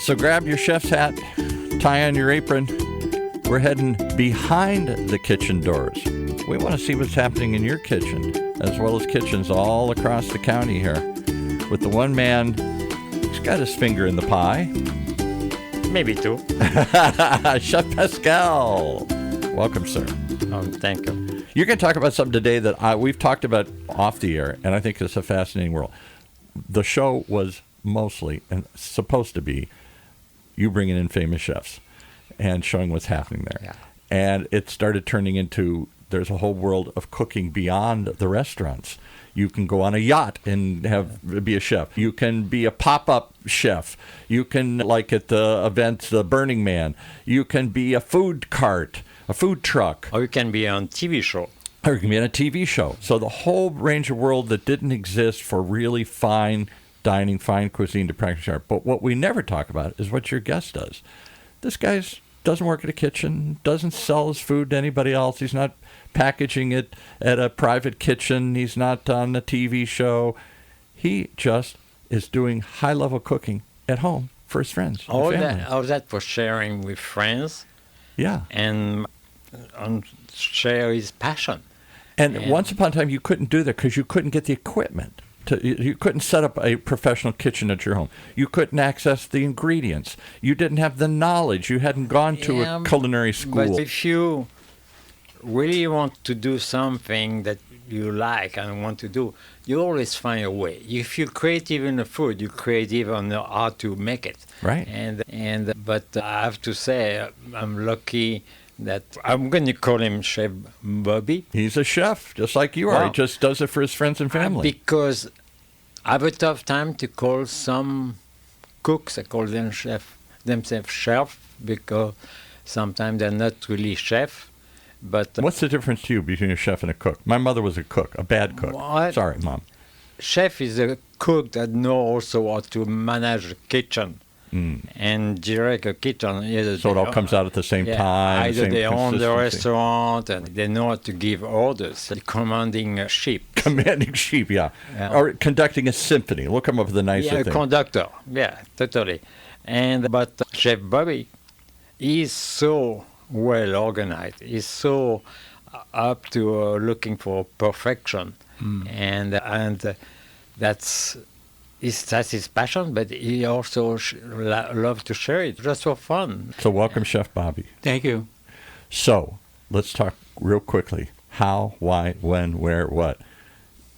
So grab your chef's hat, tie on your apron. We're heading behind the kitchen doors. We want to see what's happening in your kitchen, as well as kitchens all across the county here. With the one man, he's got his finger in the pie. Maybe two. Chef Pascal. Welcome, sir. Oh, thank you. You're going to talk about something today that we've talked about off the air, and I think it's a fascinating world. The show was mostly, and supposed to be, you bringing in famous chefs and showing what's happening there. Yeah. And it started turning into, there's a whole world of cooking beyond the restaurants. You can go on a yacht and be a chef. You can be a pop-up chef. You can, like at the event, the Burning Man, you can be a food cart, a food truck. Or you can be on TV show. Or you can be on a TV show. So the whole range of world that didn't exist for really fine dining, fine cuisine to practice art. But what we never talk about is what your guest does. This guy doesn't work at a kitchen, doesn't sell his food to anybody else. He's not packaging it at a private kitchen. He's not on a TV show. He just is doing high-level cooking at home for his friends. All that for sharing with friends. Yeah. And share his passion. And once upon a time, you couldn't do that because you couldn't get the equipment. You couldn't set up a professional kitchen at your home. You couldn't access the ingredients. You didn't have the knowledge. You hadn't gone to a culinary school. But if you really want to do something that you like and want to do, you always find a way. If you're creative in the food, you're creative on how to make it. Right. But I have to say, I'm lucky that I'm going to call him Chef Bobby. He's a chef, just like you are. He just does it for his friends and family. Because I have a tough time to call some cooks, I call them themselves chef, because sometimes they're not really chef. But what's the difference to you between a chef and a cook? My mother was a cook, a bad cook. Sorry, Mom. Chef is a cook that knows also how to manage a kitchen. And direct a kitchen. So it all comes out at the same time. Either they own the restaurant and they know how to give orders. Commanding a ship. Commanding sheep, yeah. Or conducting a symphony. We'll come up with a nicer thing. Yeah, a conductor. Yeah, totally. But Chef Bobby is so well organized. He's so up to looking for perfection. And that's his passion, but he also loves to share it just for fun. So welcome, Chef Bobby. Thank you. So let's talk real quickly. How, why, when, where, what?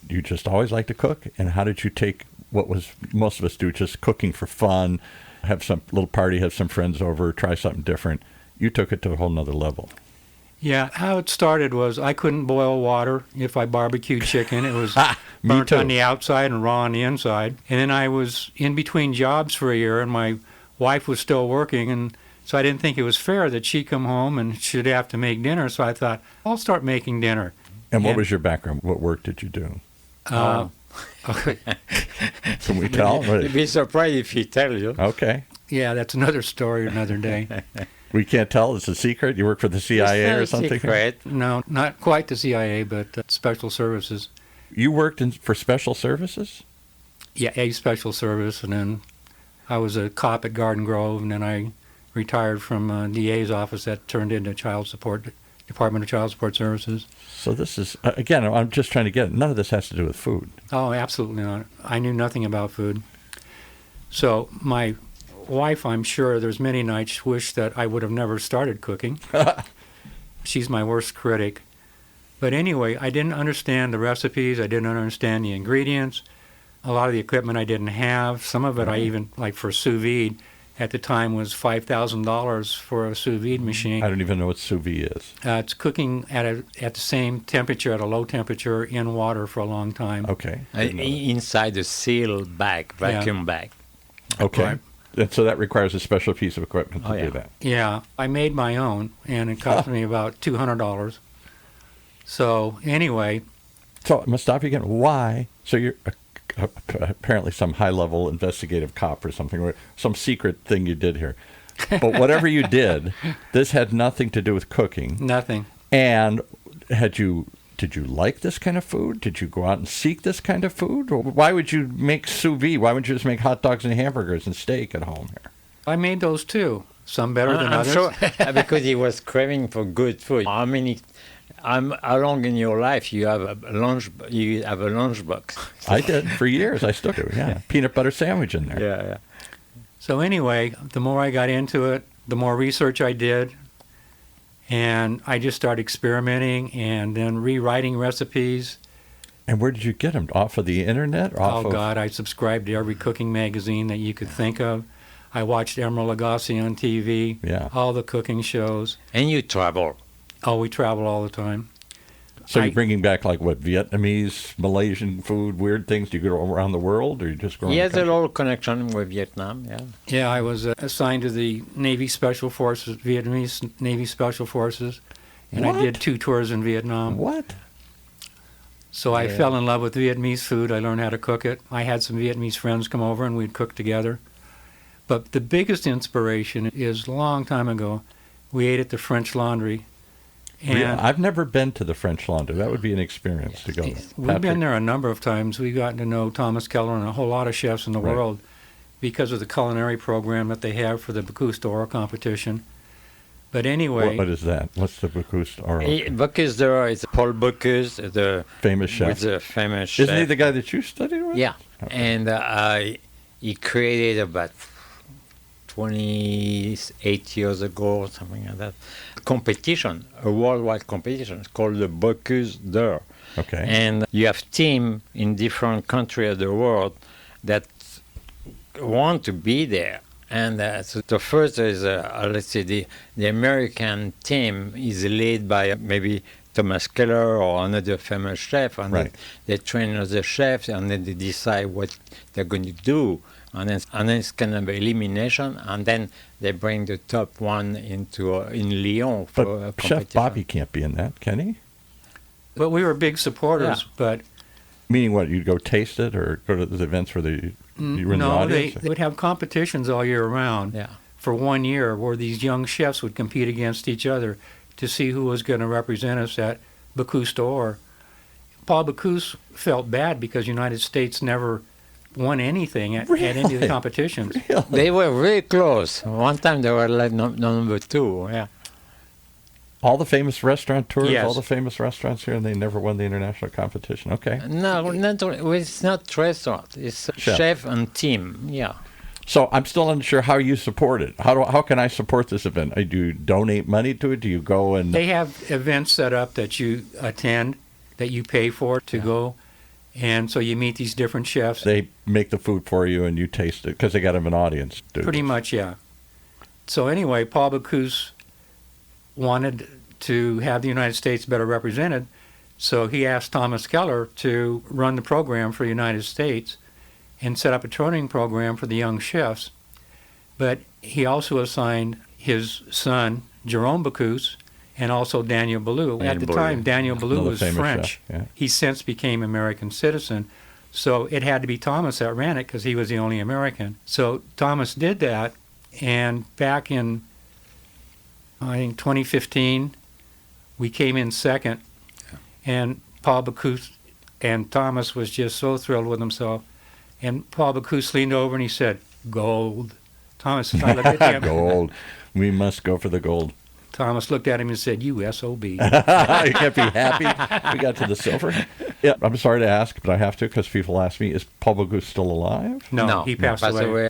You just always like to cook? And how did you take what was most of us do, just cooking for fun, have some little party, have some friends over, try something different? You took it to a whole nother level. Yeah, how it started was I couldn't boil water if I barbecued chicken. It was Me burnt too. on the outside and raw on the inside. And then I was in between jobs for a year, and my wife was still working, and so I didn't think it was fair that she'd come home and she'd have to make dinner. So I thought, I'll start making dinner. And what was your background? What work did you do? Okay. Can we tell? You'd be surprised if he tells you. Okay. Yeah, that's another story another day. We can't tell? It's a secret? You work for the CIA or something? Secret. No, not quite the CIA, but special services. You worked for special services? Yeah, a special service, and then I was a cop at Garden Grove, and then I retired from DA's office. That turned into Department of Child Support Services. So this is, again, I'm just trying to get it. None of this has to do with food. Oh, absolutely not. I knew nothing about food. So my wife, I'm sure there's many nights, wished that I would have never started cooking. She's my worst critic. But anyway, I didn't understand the recipes. I didn't understand the ingredients. A lot of the equipment I didn't have. Some of it I even, like for sous vide, at the time was $5,000 for a sous vide machine. I don't even know what sous vide is. It's cooking at the same temperature, at a low temperature, in water for a long time. Okay. Inside a sealed bag, vacuum bag. Okay. Right. And so that requires a special piece of equipment to do that. Yeah, I made my own, and it cost me about $200. So anyway. So I must stop you again. Why? So you're apparently some high-level investigative cop or something, or some secret thing you did here. But whatever you did, this had nothing to do with cooking. Nothing. And did you like this kind of food? Did you go out and seek this kind of food? Or why would you make sous vide? Why wouldn't you just make hot dogs and hamburgers and steak at home here? I made those too. Some better than I'm others. sure because he was craving for good food. How long in your life you have a lunchbox? I did for years. I still do. Yeah, peanut butter sandwich in there. Yeah. So anyway, the more I got into it, the more research I did, and I just started experimenting and then rewriting recipes. And where did you get them? Off of the internet? God, I subscribed to every cooking magazine that you could think of. I watched Emeril Lagasse on TV, all the cooking shows. And you travel. Oh, we travel all the time. So you're bringing back, like, what, Vietnamese, Malaysian food, weird things? Do you go around the world, or you just go around He has the a little connection with Vietnam, yeah. Yeah, I was assigned to the Navy Special Forces, Vietnamese Navy Special Forces, and I did 2 tours in Vietnam. What? So I fell in love with Vietnamese food. I learned how to cook it. I had some Vietnamese friends come over, and we'd cook together. But the biggest inspiration is a long time ago, we ate at the French Laundry. And I've never been to the French Laundry. That would be an experience to go. We've been there a number of times. We've gotten to know Thomas Keller and a whole lot of chefs in the world because of the culinary program that they have for the Bocuse d'Or competition. But anyway... What is that? What's the Bocuse d'Or? Bocuse d'Or is Paul Bocuse, the famous chef. With the famous chef. Isn't he the guy that you studied with? Yeah. Okay. And he created about 28 years ago or something like that, competition, a worldwide competition. It's called the Bocuse d'Or. Okay. And you have teams in different countries of the world that want to be there. And so the first is, let's say, the American team is led by maybe Thomas Keller or another famous chef, and they train other chefs, and then they decide what they're going to do. And then it's kind of elimination, and then they bring the top one into in Lyon for a competition. Chef Bobby can't be in that, can he? But we were big supporters, but... Meaning what, you'd go taste it or go to the events where you were in the audience? They would have competitions all year round for 1 year where these young chefs would compete against each other to see who was going to represent us at Bocuse d'Or. Paul Bocuse felt bad because the United States never won anything at any of the competitions. Really? They were very close. One time they were like number 2, yeah. All the famous restaurateurs, yes. all the famous restaurants here, and they never won the international competition. Okay. No, it's not restaurant. It's chef and team, yeah. So I'm still unsure how you support it. How can I support this event? Do you donate money to it? Do you go and... They have events set up that you attend, that you pay for to go. And so you meet these different chefs. They make the food for you and you taste it because they got them an audience. Pretty much, yeah. So anyway, Paul Bocuse wanted to have the United States better represented, so he asked Thomas Keller to run the program for the United States and set up a training program for the young chefs. But he also assigned his son, Jerome Bocuse, and also Daniel Boulou. At the time, Daniel Boulou was French. Yeah. He since became American citizen. So it had to be Thomas that ran it because he was the only American. So Thomas did that, and back in, I think, 2015, we came in second, and Paul Bocuse and Thomas was just so thrilled with himself. And Paul Bocuse leaned over and he said, "Gold." Thomas, I looked at him. Gold. We must go for the gold. Thomas looked at him and said, "You SOB." You can't be happy. We got to the silver. Yeah, I'm sorry to ask, but I have to because people ask me, is Paul Bocuse still alive? No, he passed away.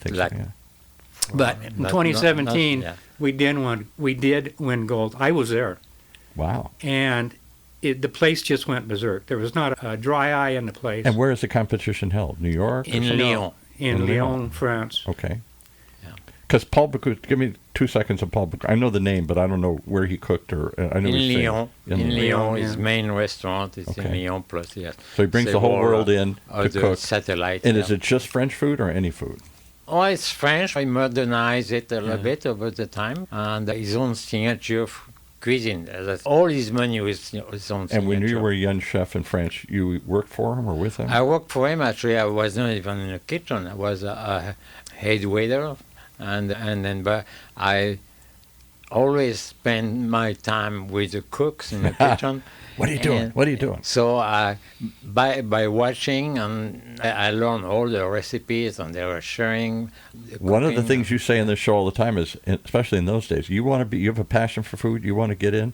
But in 2017, we did win gold. I was there. Wow. And the place just went berserk. There was not a dry eye in the place. And where is the competition held? New York? In Lyon. In Lyon, France. Okay. Because Paul Bocuse, give me 2 seconds of Paul Bocuse. I know the name, but I don't know where he cooked or I know in Lyon. In Lyon, his main restaurant is in Lyon. Plus, yes. So he brings the whole world in to cook. Satellite. And is it just French food or any food? Oh, it's French. I modernized it a little bit over the time, and his own signature cuisine. All his menu is his own signature. And when you were a young chef in France, you worked for him or with him? I worked for him. Actually, I was not even in the kitchen. I was a head waiter. And then, but I always spend my time with the cooks in the kitchen. What are you doing? What are you doing? So by watching, I learned all the recipes, and they were sharing. One of the things you say in this show all the time is, especially in those days, you have a passion for food, you want to get in,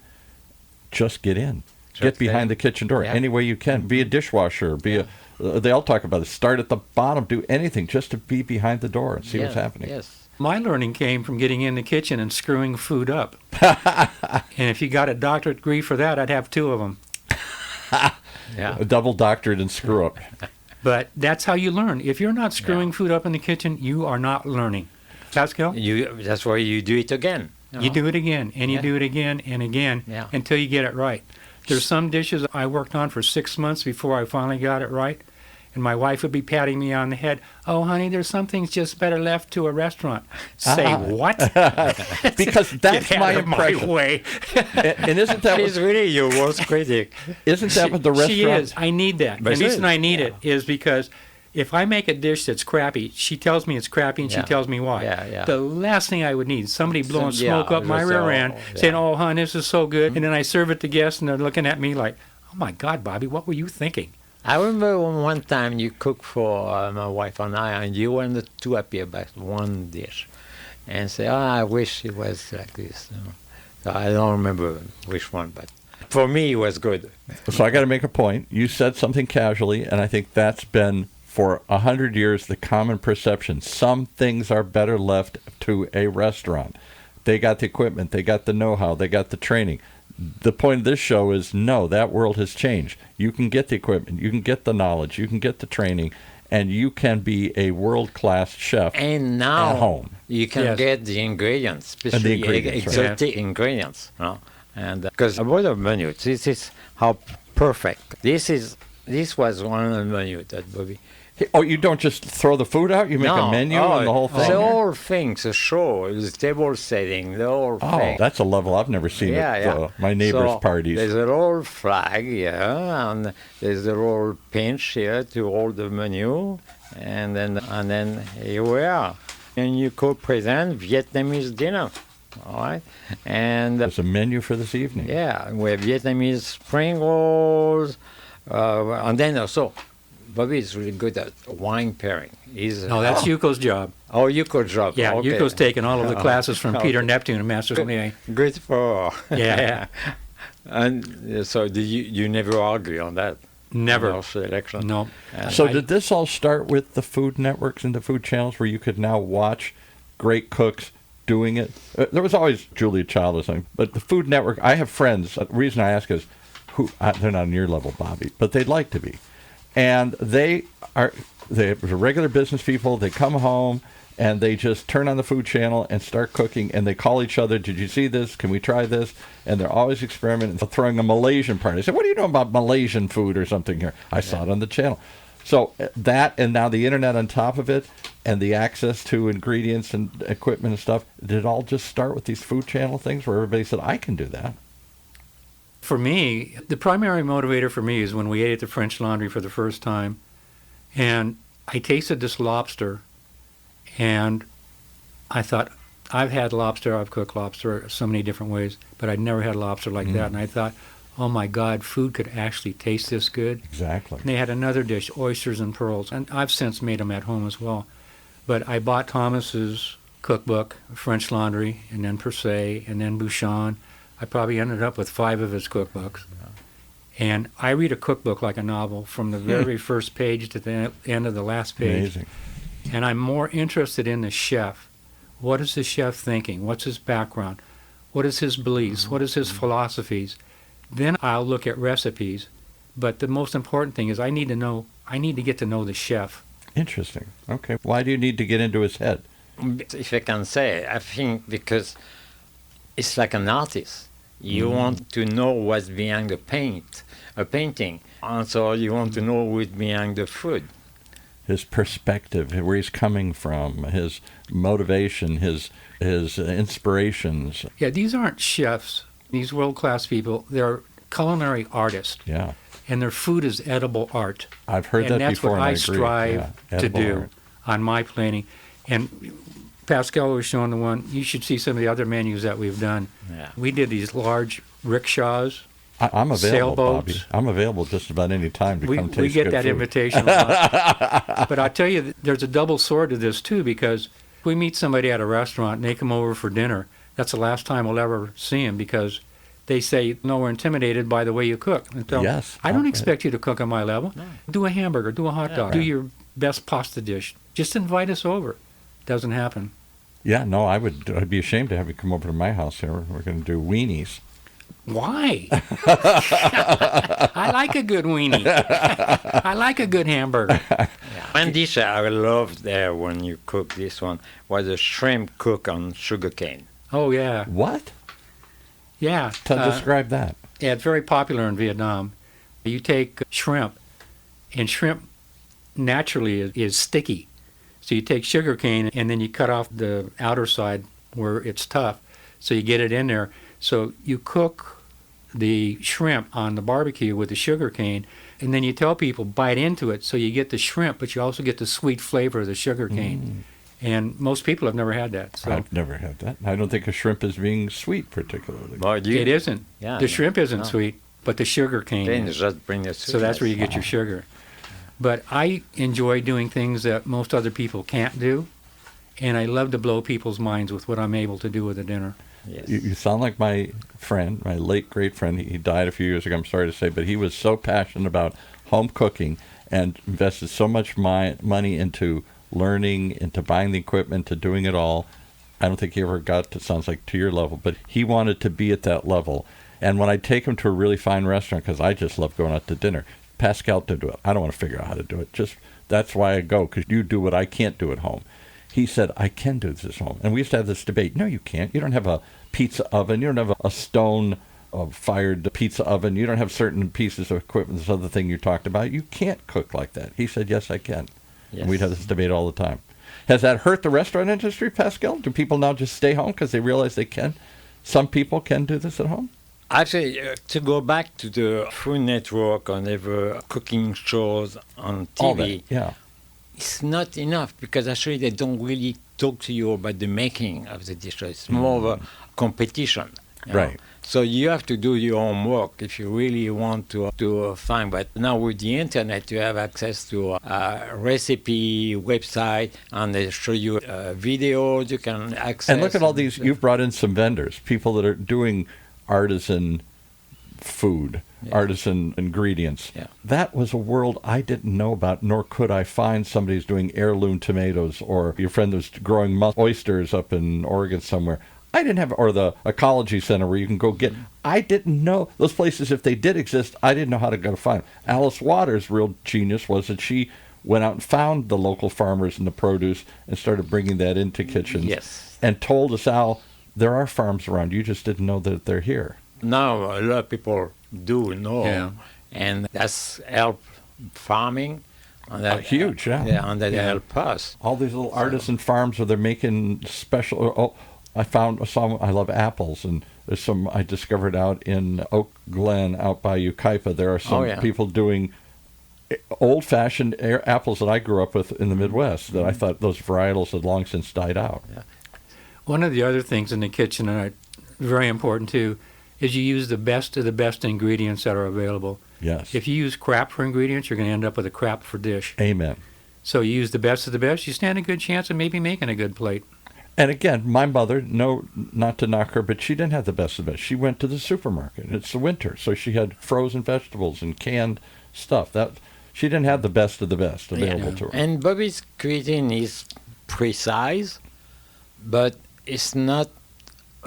just get in. Get behind the kitchen door any way you can. Be a dishwasher. They all talk about it. Start at the bottom. Do anything just to be behind the door and see what's happening. Yes. My learning came from getting in the kitchen and screwing food up. And if you got a doctorate degree for that, I'd have 2 of them. Yeah. A double doctorate in screw up. But that's how you learn. If you're not screwing food up in the kitchen, you are not learning. Pascal? That's why you do it again. You do it again, and you do it again and again until you get it right. There's some dishes I worked on for 6 months before I finally got it right. And my wife would be patting me on the head. Oh, honey, there's some things just better left to a restaurant. Say what? Because that's Get my out of impression. my way. And isn't that She's really your worst critic. Isn't that what the restaurant? She is. I need that. But And the reason I need it is because if I make a dish that's crappy, she tells me it's crappy and she tells me why. The last thing I would need is somebody blowing smoke up my rear end saying, oh, hon, this is so good. And then I serve it to guests and they're looking at me like, oh, my God, Bobby, what were you thinking? I remember one time you cooked for my wife and I, and you weren't too happy about one dish. And say, oh, I wish it was like this. So I don't remember which one, but for me it was good. So I got to make a point. You said something casually, and I think that's been for 100 years the common perception. Some things are better left to a restaurant. They got the equipment, they got the know-how, they got the training. The point of this show is, no, that world has changed. You can get the equipment, you can get the knowledge, you can get the training, and you can be a world-class chef and now at home. You can get the ingredients, especially exotic ingredients. No? And because about the menu, this is how perfect. This was one of the menu that Bobby. Oh, you don't just throw the food out? You make a menu and the whole thing? The whole thing, the show, the table setting, the whole thing. Oh, that's a level I've never seen at my neighbors' parties. There's a little flag here, and there's a little pinch here to hold the menu, and then here we are. And you could present Vietnamese dinner, all right? And there's a menu for this evening. Yeah, we have Vietnamese spring rolls, and then also, Bobby is really good at wine pairing. That's Yuko's job. Oh, Yuko's job. Yeah, okay. Yuko's taken all of the classes from Peter Neptune and Master Sommelier. Good for her. Yeah. And so you never argue on that? Never. Selection? No. So did this all start with the food networks and the food channels where you could now watch great cooks doing it? There was always Julia Child or something, but the Food Network, I have friends. The reason I ask is, they're not on your level, Bobby, but they'd like to be. And they're regular business people. They come home and they just turn on the food channel and start cooking. And they call each other, did you see this? Can we try this? And they're always experimenting, throwing a Malaysian party. I said, what do you know about Malaysian food or something here? I saw it on the channel. So that, and now the internet on top of it, and the access to ingredients and equipment and stuff, did it all just start with these food channel things where everybody said, I can do that? For me, the primary motivator for me is when we ate at the French Laundry for the first time, and I tasted this lobster, and I thought, I've had lobster, I've cooked lobster so many different ways, but I'd never had lobster like that, and I thought, oh my God, food could actually taste this good. Exactly. And they had another dish, oysters and pearls, and I've since made them at home as well. But I bought Thomas's cookbook, French Laundry, and then Per Se, and then Bouchon. I probably ended up with 5 of his cookbooks. And I read a cookbook like a novel from the very first page to the end of the last page. Amazing. And I'm more interested in the chef. What is the chef thinking? What's his background? What is his beliefs? What is his philosophies? Then I'll look at recipes. But the most important thing is I need to get to know the chef. Interesting. Okay. Why do you need to get into his head? If I can say, I think because it's like an artist. You want to know what's behind a painting. And so you want to know what's behind the food. His perspective, where he's coming from, his motivation, his inspirations. Yeah, these aren't chefs. These world-class people, they're culinary artists. Yeah. And their food is edible art. I've heard that before, and that's what I strive to do on my plating. And Pascal was showing the one. You should see some of the other menus that we've done. Yeah. We did these large rickshaws. I'm available, Sailboats. Bobby. I'm available just about any time to come taste We get good that food. invitation a lot. But I tell you, there's a double sword to this, too, because if we meet somebody at a restaurant and they come over for dinner, that's the last time we'll ever see them because they say, no, we're intimidated by the way you cook. And so, Yes. I don't Okay. expect you to cook on my level. No. Do a hamburger, do a hot dog, do your best pasta dish. Just invite us over. Doesn't happen. Yeah, no, I'd be ashamed to have you come over to my house here. We're going to do weenies. Why? I like a good weenie. I like a good hamburger. One dish I loved there when you cook this one was a shrimp cooked on sugarcane. Oh, yeah. What? Yeah. Describe that. Yeah, it's very popular in Vietnam. You take shrimp, and shrimp naturally is sticky. So you take sugar cane, and then you cut off the outer side where it's tough. So you get it in there. So you cook the shrimp on the barbecue with the sugar cane, and then you tell people bite into it so you get the shrimp, but you also get the sweet flavor of the sugar cane. And most people have never had that. So I've never had that. I don't think a shrimp is being sweet particularly. But it isn't. Yeah, The shrimp isn't no. sweet, but the sugar cane Then is. just bring the So that's where you get your sugar. But I enjoy doing things that most other people can't do, and I love to blow people's minds with what I'm able to do with a dinner. Yes. You sound like my friend, my late great friend. He died a few years ago, I'm sorry to say, but he was so passionate about home cooking and invested so much money into learning, into buying the equipment, to doing it all. I don't think he ever got to, sounds like, to your level, but he wanted to be at that level. And when I take him to a really fine restaurant, because I just love going out to dinner, Pascal to do it. I don't want to figure out how to do it. Just that's why I go, because you do what I can't do at home. He said, I can do this at home. And we used to have this debate. No, you can't. You don't have a pizza oven. You don't have a stone-fired pizza oven. You don't have certain pieces of equipment, this other thing you talked about. You can't cook like that. He said, yes, I can. Yes. And we'd have this debate all the time. Has that hurt the restaurant industry, Pascal? Do people now just stay home because they realize they can? Some people can do this at home? Actually, to go back to the Food Network and ever cooking shows on TV, All that, yeah. it's not enough because actually they don't really talk to you about the making of the dish. It's more of a competition. you know. Right. So you have to do your homework if you really want to find. But now with the internet, you have access to a recipe website, and they show you videos you can access. And look at all these. You've brought in some vendors, people that are doing artisan food, artisan ingredients. Yeah. That was a world I didn't know about, nor could I find somebody who's doing heirloom tomatoes, or your friend who's growing oysters up in Oregon somewhere. I didn't have, or the ecology center where you can go get. I didn't know those places, if they did exist. I didn't know how to go to find them. Alice Waters' real genius was that she went out and found the local farmers and the produce and started bringing that into kitchens. Yes. And told us, Al, there are farms around. You just didn't know that they're here. Now a lot of people do know, Yeah. and that's help farming. And that, Huge, yeah. Yeah, and that help us. All these little artisan farms where they're making special. Oh, I found some. I love apples, and there's some I discovered out in Oak Glen, out by Yucaipa. There are some people doing old-fashioned apples that I grew up with in the Midwest. That I thought those varietals had long since died out. Yeah. One of the other things in the kitchen that are very important too is you use the best of the best ingredients that are available. Yes. If you use crap for ingredients, you're going to end up with a crap for dish. Amen. So you use the best of the best, you stand a good chance of maybe making a good plate. And again, my mother, no, not to knock her, but she didn't have the best of the best. She went to the supermarket. It's the winter, so she had frozen vegetables and canned stuff. That she didn't have the best of the best available to her. And Bobby's cuisine is precise, but it's not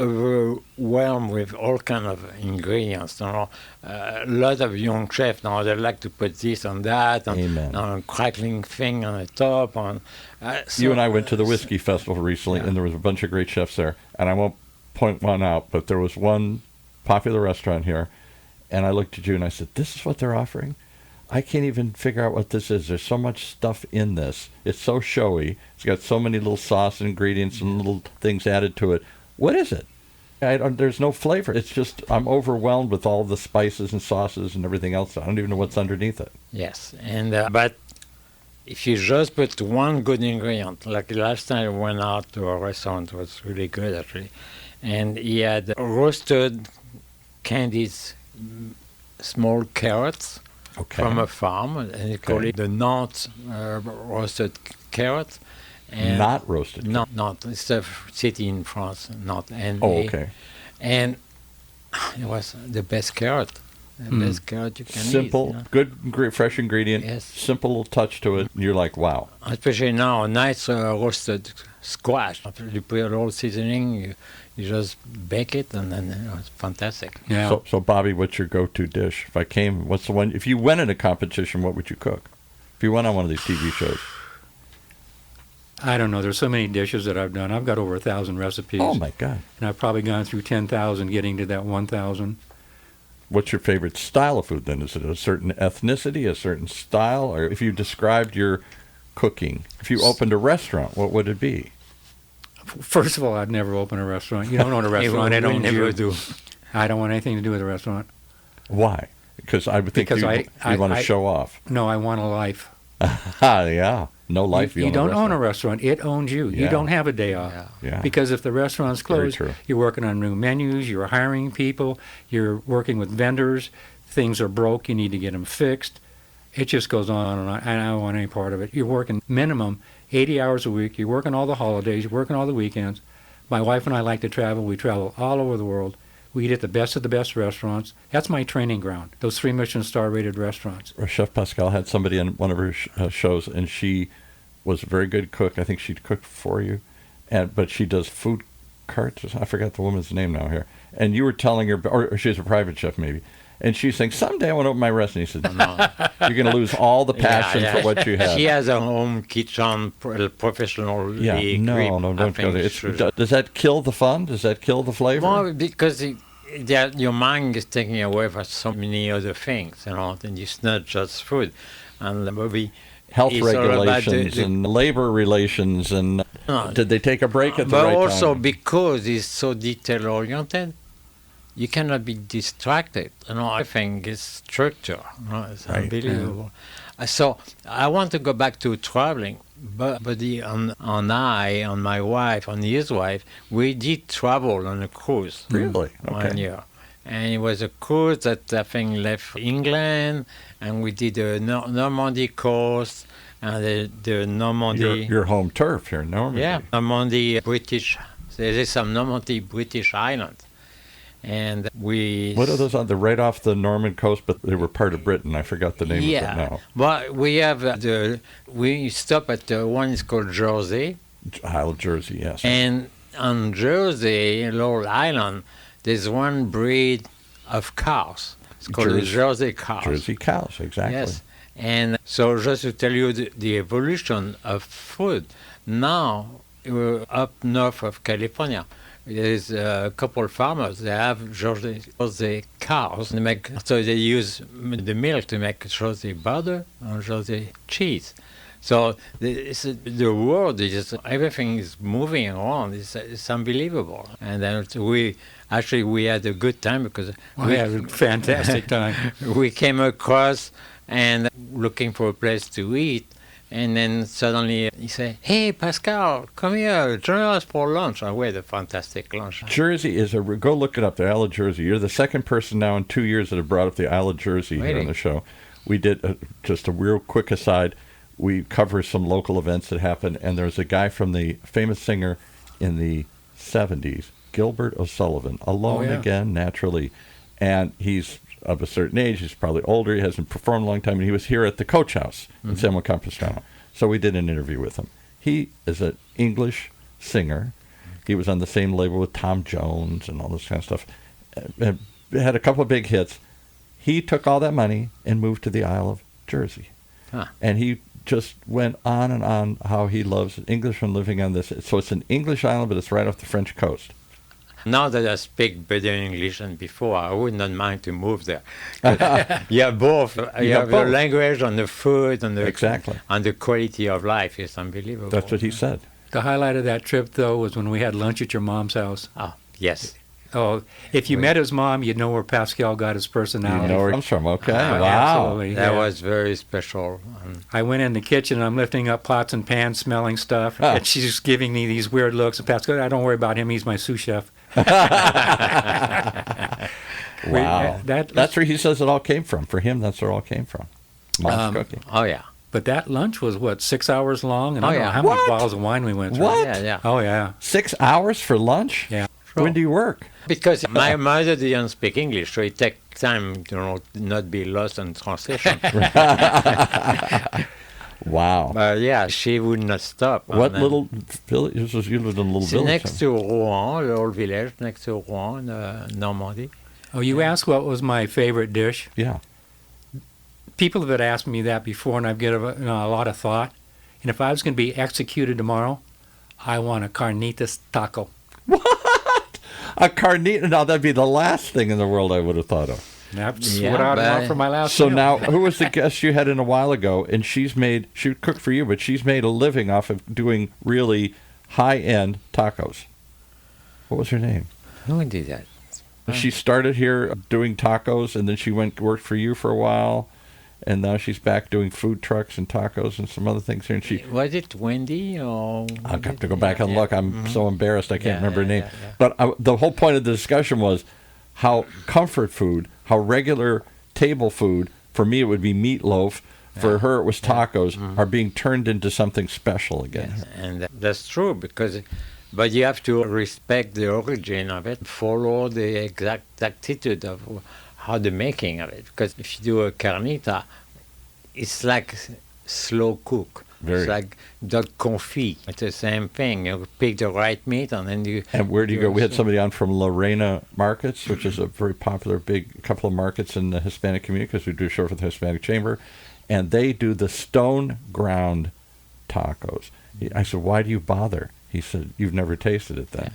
overwhelmed with all kind of ingredients. You know, a lot of young chefs now they like to put this and that, and a crackling thing on the top. So you and I went to the Whiskey Festival recently, and there was a bunch of great chefs there. And I won't point one out, but there was one popular restaurant here, and I looked at you and I said, "This is what they're offering? I can't even figure out what this is. There's so much stuff in this. It's so showy. It's got so many little sauce ingredients and little things added to it. What is it? There's no flavor. It's just I'm overwhelmed with all the spices and sauces and everything else. I don't even know what's underneath it." Yes, and but if you just put one good ingredient, like last time I went out to a restaurant, it was really good actually, and he had roasted candied small carrots from a farm, and they call it the not roasted carrot. And not roasted? Not. It's a city in France, not. And and it was the best carrot. The best carrot you can simple, eat. good, fresh ingredient, simple little touch to it. You're like, wow. Especially now, a nice roasted squash. You put a little seasoning, you just bake it, and then it's fantastic. Yeah. So, Bobby, what's your go-to dish? If I came, what's the one? If you went in a competition, what would you cook? If you went on one of these TV shows. I don't know. There's so many dishes that I've done. I've got over 1,000 recipes. Oh, my God. And I've probably gone through 10,000 getting to that 1,000. What's your favorite style of food, then? Is it a certain ethnicity, a certain style? Or if you described your cooking, if you opened a restaurant, what would it be? First of all, I'd never open a restaurant. You don't own a restaurant. I don't never do. I don't want anything to do with a restaurant. Why? Because I would think you want to show off. No, I want a life. Yeah. No life. You don't own a restaurant. It owns you. Yeah. You don't have a day off. Yeah. Because if the restaurant's closed, you're working on new menus, you're hiring people, you're working with vendors, things are broke, you need to get them fixed. It just goes on and on. I don't want any part of it. You're working minimum 80 hours a week. You're working all the holidays. You're working all the weekends. My wife and I like to travel. We travel all over the world. We eat at the best of the best restaurants. That's my training ground, those 3 Michelin star rated restaurants. Chef Pascal had somebody on one of her shows, and she was a very good cook. I think she'd cook for you, but she does food carts. I forgot the woman's name now here. And you were telling her, or she's a private chef maybe, and she's saying, someday I want to open my restaurant. He said, no, you're going to lose all the passion for what you have. She has a home kitchen, professional. No, don't go there. Does that kill the fun? Does that kill the flavor? Well, because your mind is taking away from so many other things, and it's not just food. And maybe health regulations and labor relations, and did they take a break at the right time? But also because it's so detail-oriented, you cannot be distracted. Everything is structure. It's unbelievable. Yeah. So I want to go back to traveling. But on my wife, on his wife, we did travel on a cruise. Really? One year. And it was a cruise that I think left England, and we did the Normandy coast, and the Normandy... Your home turf here in Normandy. Yeah, Normandy, British... There is some Normandy British islands. And we... What are those on? They're right off the Norman coast, but they were part of Britain. I forgot the name of it now. But we have we stop at the one is called Jersey. Isle of Jersey, yes. And on Jersey, a little island, there's one breed of cows. It's called the Jersey cows. Jersey cows, exactly. Yes. And so just to tell you the evolution of food, now we're up north of California. There's a couple of farmers. They have Jersey cows. So they use the milk to make Jersey butter and Jersey cheese. So the world is everything is moving around. It's unbelievable. And then we had a good time because we had a fantastic time. We came across and looking for a place to eat. And then suddenly he said, "Hey, Pascal, come here, join us for lunch." And we had a fantastic lunch. Jersey is go look it up, the Isle of Jersey. You're the second person now in 2 years that have brought up the Isle of Jersey here on the show. We did, just a real quick aside, we cover some local events that happen, and there's a guy from the famous singer in the 70s, Gilbert O'Sullivan, Alone Again, Naturally. And he's of a certain age, he's probably older, he hasn't performed a long time, and he was here at the Coach House in San Juan Capistrano. So we did an interview with him. He is an English singer. He was on the same label with Tom Jones and all this kind of stuff. Had a couple of big hits. He took all that money and moved to the Isle of Jersey. And he just went on and on how he loves Englishmen living on this. So it's an English island, but it's right off the French coast. Now that I speak better English than before, I would not mind to move there. You have both. You have the language and the food and the quality of life. It's unbelievable. That's what he said. The highlight of that trip, though, was when we had lunch at your mom's house. Oh, yes. Oh, if you met his mom, you'd know where Pascal got his personality. You know where it comes from. Okay. Wow. Absolutely. That yeah. was very special. I went in the kitchen and I'm lifting up pots and pans, smelling stuff, and she's giving me these weird looks. And Pascal, I don't worry about him. He's my sous chef. Wow. That's where he says it all came from. For him, that's where it all came from. Mom's cooking. Oh, yeah. But that lunch was, 6 hours long? And I don't know how What? many bottles of wine we went through. What? Yeah, yeah. Oh, yeah. 6 hours for lunch? Yeah. When do you work? Because my mother didn't speak English, so it takes time to not be lost in translation. Wow. But yeah, she would not stop. What little village? You lived in a little It's village. next to Rouen, the old village next to Rouen, Normandy. Oh, you asked what was my favorite dish? Yeah. People have asked me that before, and I've given a lot of thought. And if I was going to be executed tomorrow, I want a carnitas taco. A carnita. Now, that'd be the last thing in the world I would have thought of. That's Yeah, what I'd but- want for my last So meal. now, who was the guest you had in a while ago? And she cooked for you, but she's made a living off of doing really high-end tacos. What was her name? Who did that? She started here doing tacos, and then she worked for you for a while, and now she's back doing food trucks and tacos and some other things here. And she, Was it Wendy or? I'll have to go back and look. I'm so embarrassed I can't Yeah, remember her name. yeah. But the whole point of the discussion was how comfort food, how regular table food, for me it would be meatloaf, for her it was tacos, are being turned into something special again. Yes, and that's true but you have to respect the origin of it, follow the exactitude of how the making of it. Because if you do a carnita, it's like slow cook. Very. It's like duck confit. It's the same thing. You pick the right meat and then you. And where do you go? We had somebody on from Lorena Markets, which is a very popular big couple of markets in the Hispanic community because we do a show for the Hispanic Chamber. And they do the stone ground tacos. I said, why do you bother? He said, you've never tasted it then.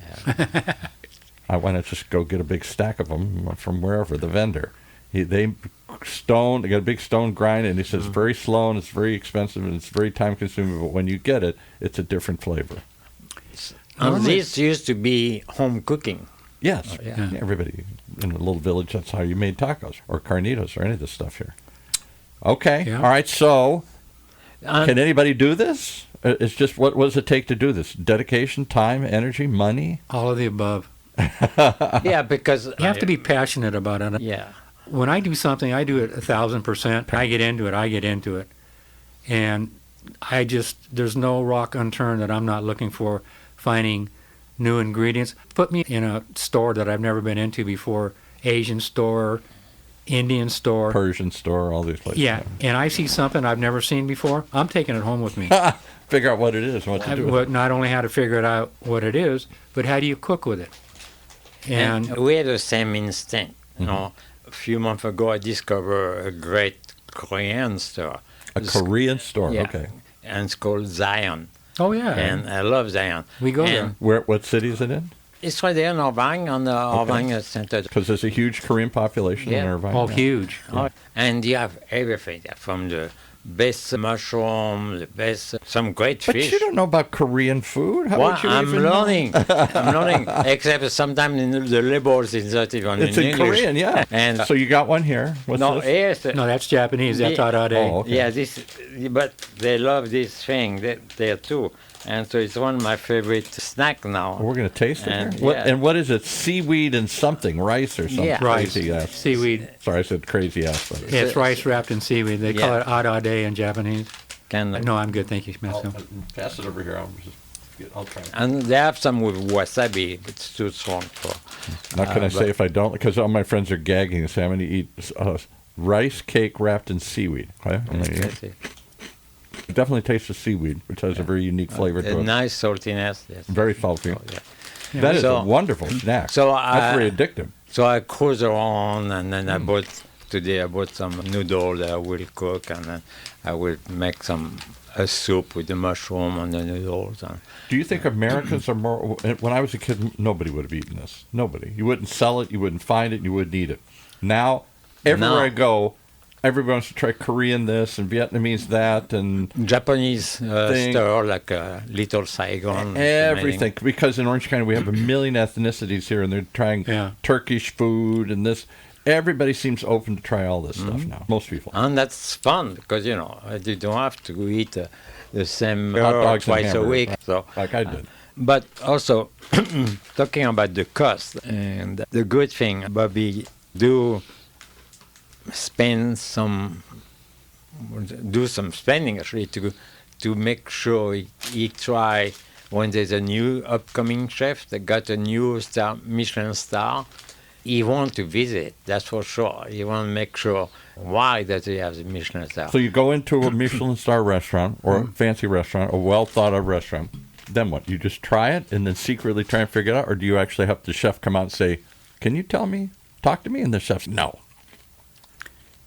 I want to just go get a big stack of them from wherever, the vendor. They got a big stone grind, and he says it's very slow and it's very expensive and it's very time consuming, but when you get it, it's a different flavor. And this used to be home cooking. Yes. Yeah. Everybody in a little village, that's how you made tacos or carnitas or any of this stuff here. Okay. Yeah. All right. So And can anybody do this? It's just, what does it take to do this? Dedication, time, energy, money? All of the above. yeah, because You have to be passionate about it. Yeah. When I do something, I do it 1,000%. I get into it. And there's no rock unturned that I'm not looking for, finding new ingredients. Put me in a store that I've never been into before, Asian store, Indian store. Persian store, all these places. Yeah, and I see something I've never seen before, I'm taking it home with me. Figure out what it is and what to do with it. Not only how to figure it out what it is, but how do you cook with it? And we had the same instinct. You know, a few months ago, I discovered a great Korean store. A Korean store, Yeah. okay. And it's called Zion. oh yeah, And I love Zion. we go And there. What city is it in? It's right there in Irvine, on the Irvine Center. Because there's a huge Korean population in Yeah. Irvine. Oh, yeah. huge. And you have everything from the best mushroom, the best, some great But fish. you don't know about Korean food? How Well, would you I'm even know? learning. I'm learning. Except sometimes the labels is not even It's in in English. Korean, yeah. And So you got one here. What's no, this? yes, No, that's Japanese. That's Yeah. arade. Oh, okay. yeah, this. But they love this thing there too, and so it's one of my favorite snack now. We're going to taste it And, here? yeah. And what is it? Seaweed and something, rice or something Yeah. Rice, crazy ass. seaweed. Sorry, I said crazy ass. But Yeah, it's rice wrapped in seaweed. They call it arade in Japanese. No, I'm good. Thank you, Matthew. pass it over here. I'll try it. And they have some with wasabi. It's too strong for. Now, can I say if I don't? Because all my friends are gagging and say I'm going to eat rice cake wrapped in seaweed. Okay? I'm gonna eat it. It definitely tastes of seaweed, which has a very unique flavor A to it. nice saltiness. Yes. Very salty. Yeah. That is So- a wonderful snack. so That's I- very addictive. So I cruise around, and then I bought some noodle that I will cook, and then I will make a soup with the mushroom and the noodles. And Do you think Americans are more? When I was a kid, nobody would have eaten this. Nobody. You wouldn't sell it. You wouldn't find it. You wouldn't eat it. Now, everywhere No. I go, everybody wants to try Korean this and Vietnamese that and Japanese store, like Little Saigon. everything. Because in Orange County we have a million ethnicities here, and they're trying Turkish food and this. Everybody seems open to try all this stuff now. Most people. And that's fun because, you don't have to eat the same Hot dogs twice a week. So, like I did. But also, talking about the cost, and the good thing, Bobby, do some spending actually to make sure he try when there's a new upcoming chef that got a new Michelin star. He wants to visit, that's for sure. He wants to make sure why does he have the Michelin star. So you go into a Michelin star restaurant or a fancy restaurant, a well thought of restaurant. Then what? You just try it and then secretly try and figure it out, or do you actually have the chef come out and say, "Can you tell me? Talk to me?" And the chef's no.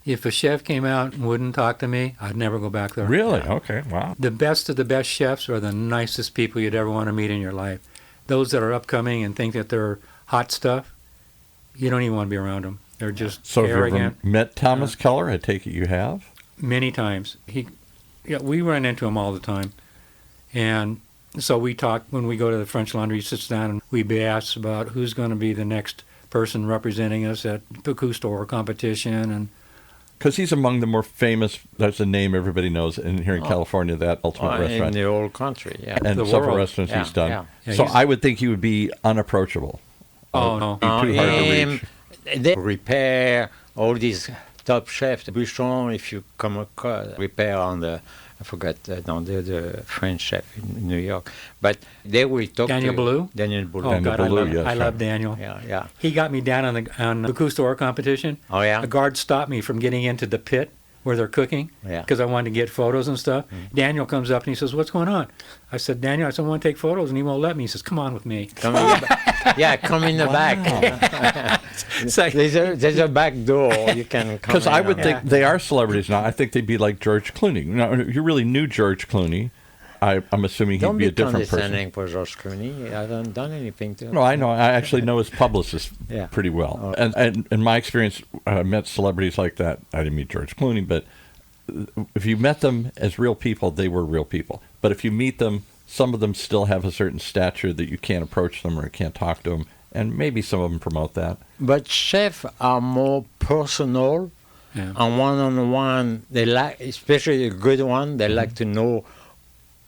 If a chef came out and wouldn't talk to me, I'd never go back there. Really? Okay. Wow. The best of the best chefs are the nicest people you'd ever want to meet in your life. Those that are upcoming and think that they're hot stuff, you don't even want to be around them. They're just So have you ever arrogant. met Thomas Keller? I take it you have? Many times. We run into him all the time. And so we talk when we go to the French Laundry. He sits down and we ask about who's going to be the next person representing us at the Cousteau competition. And because he's among the more famous, that's a name everybody knows in here in California, that Ultimate Restaurant. In the whole country, yeah. And the several world. restaurants he's done. Yeah, so I would think he would be unapproachable. Oh, no. Be too hard to reach. They repair all these top chefs. Bouchon, if you come across, repair on the, I forgot, the French chef in New York. But they will talk Daniel to you. Boulou? Daniel Boulou. Oh, Daniel God, Boulou, I love, yes, I right. love Daniel. Yeah. He got me down on the Cousteau competition. Oh, yeah? A guard stopped me from getting into the pit where they're cooking Yeah. because I wanted to get photos and stuff. Daniel comes up and he says, "What's going on?" I said, "Daniel, I want to take photos," and he won't let me. He says, "Come on with me." Come in the back. Yeah, come in the back. It's like, There's a back door. You can come Because in I would on. think they are celebrities now. I think they'd be like George Clooney. Now, if you really knew George Clooney, I'm assuming he'd Don't be be a different person. condescending for George Clooney. I haven't done anything to him. No, I know. I actually know his publicist Yeah. pretty well. And in my experience, I met celebrities like that. I didn't meet George Clooney, but if you met them as real people, they were real people. But if you meet them, some of them still have a certain stature that you can't approach them or can't talk to them. And maybe some of them promote that. But chefs are more personal yeah. and one-on-one. They like, especially a good one, they like to know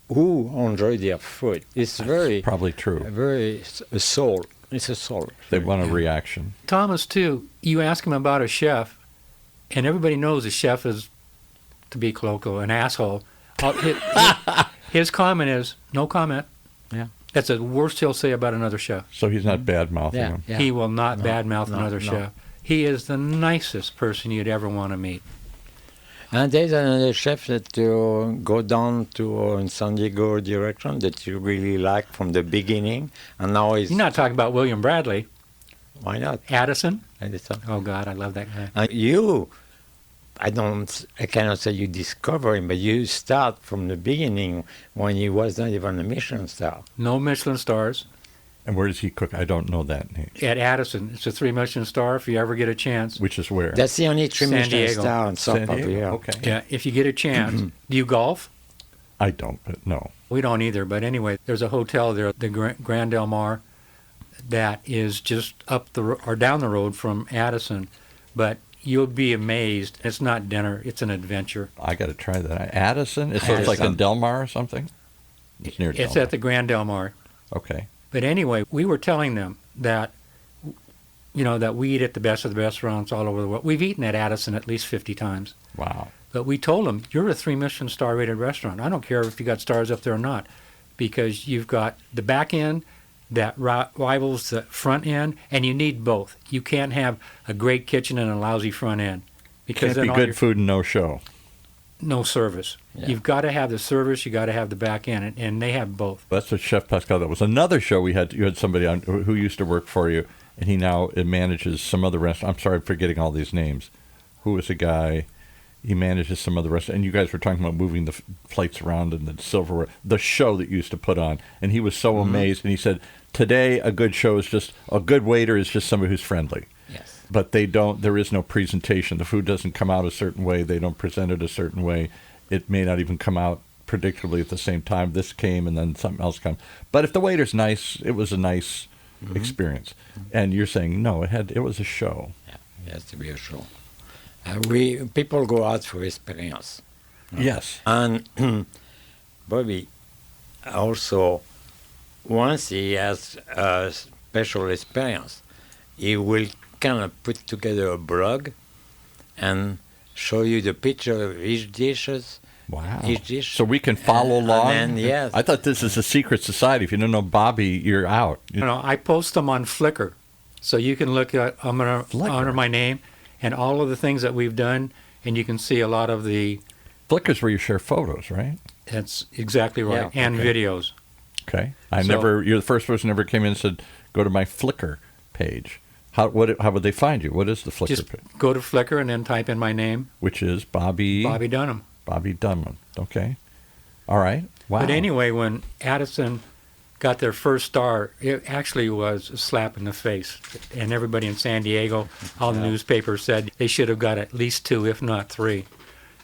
who enjoy their food. It's very, Probably true. very a soul. It's a soul. They want a reaction. Thomas, too, you ask him about a chef, and everybody knows a chef is, to be colloquial, an asshole. His comment is, no comment. Yeah. That's the worst he'll say about another chef. So he's not bad-mouthing them. Yeah. He will not badmouth another no. chef. He is the nicest person you'd ever want to meet. And there's another chef that you go down to in San Diego direction that you really like from the beginning, and now he's... You're not talking about William Bradley. Why not? Addison? And it's, Oh, God, I love that guy. I cannot say you discover him, but you start from the beginning when he was not even a Michelin star. No Michelin stars. And where does he cook? I don't know that name. At Addison. It's a 3 Michelin star if you ever get a chance. Which is where? That's the only three San Michelin Diego. star in South San Diego? Papua. Okay. Yeah, if you get a chance. Do you golf? I don't, but no. We don't either. But anyway, there's a hotel there, the Grand Del Mar, that is just up or down the road from Addison. But you'll be amazed. It's not dinner. It's an adventure. I got to try that. Addison? So it's like in Del Mar or something? It's near Del It's Mar. at the Grand Del Mar. Okay. But anyway, we were telling them that, that we eat at the best of the restaurants all over the world. We've eaten at Addison at least 50 times. Wow. But we told them, you're a 3 Michelin star rated restaurant. I don't care if you got stars up there or not, because you've got the back end that rivals the front end, and you need both. You can't have a great kitchen and a lousy front end. Because Can't be good food and no show. No service. Yeah. You've got to have the service, you got to have the back end, and they have both. That's what Chef Pascal, that was another show we had. You had somebody on who used to work for you, and he now manages some other restaurant. I'm sorry, I'm forgetting all these names. Who was a guy? He manages some other restaurant. And you guys were talking about moving the plates around and the silverware, the show that you used to put on. And he was so amazed. And he said, today a good show is just, a good waiter is just somebody who's friendly. Yes. But there is no presentation. The food doesn't come out a certain way. They don't present it a certain way. It may not even come out predictably at the same time. This came and then something else comes. But if the waiter's nice, it was a nice experience. And you're saying, no, it was a show. Yeah, it has to be a show. People go out for experience. Yes. And Bobby also, once he has a special experience, he will kind of put together a blog and show you the picture of each dishes. Wow. Each dish. So we can follow along? And then, yes. I thought this is a secret society. If you don't know Bobby, you're out. I post them on Flickr. So you can look at under my name and all of the things that we've done, and you can see a lot of the... Flickr's where you share photos, right? That's exactly right. Yeah. And videos. Okay. You're the first person who ever came in and said, go to my Flickr page. How would they find you? What is the Flickr Just page? go to Flickr and then type in my name. Which is Bobby Dunham. Bobby Dunham. Okay. All right. Wow. But anyway, when Addison got their first star, it actually was a slap in the face. And everybody in San Diego, all the newspapers said they should have got at least 2, if not 3. Yeah.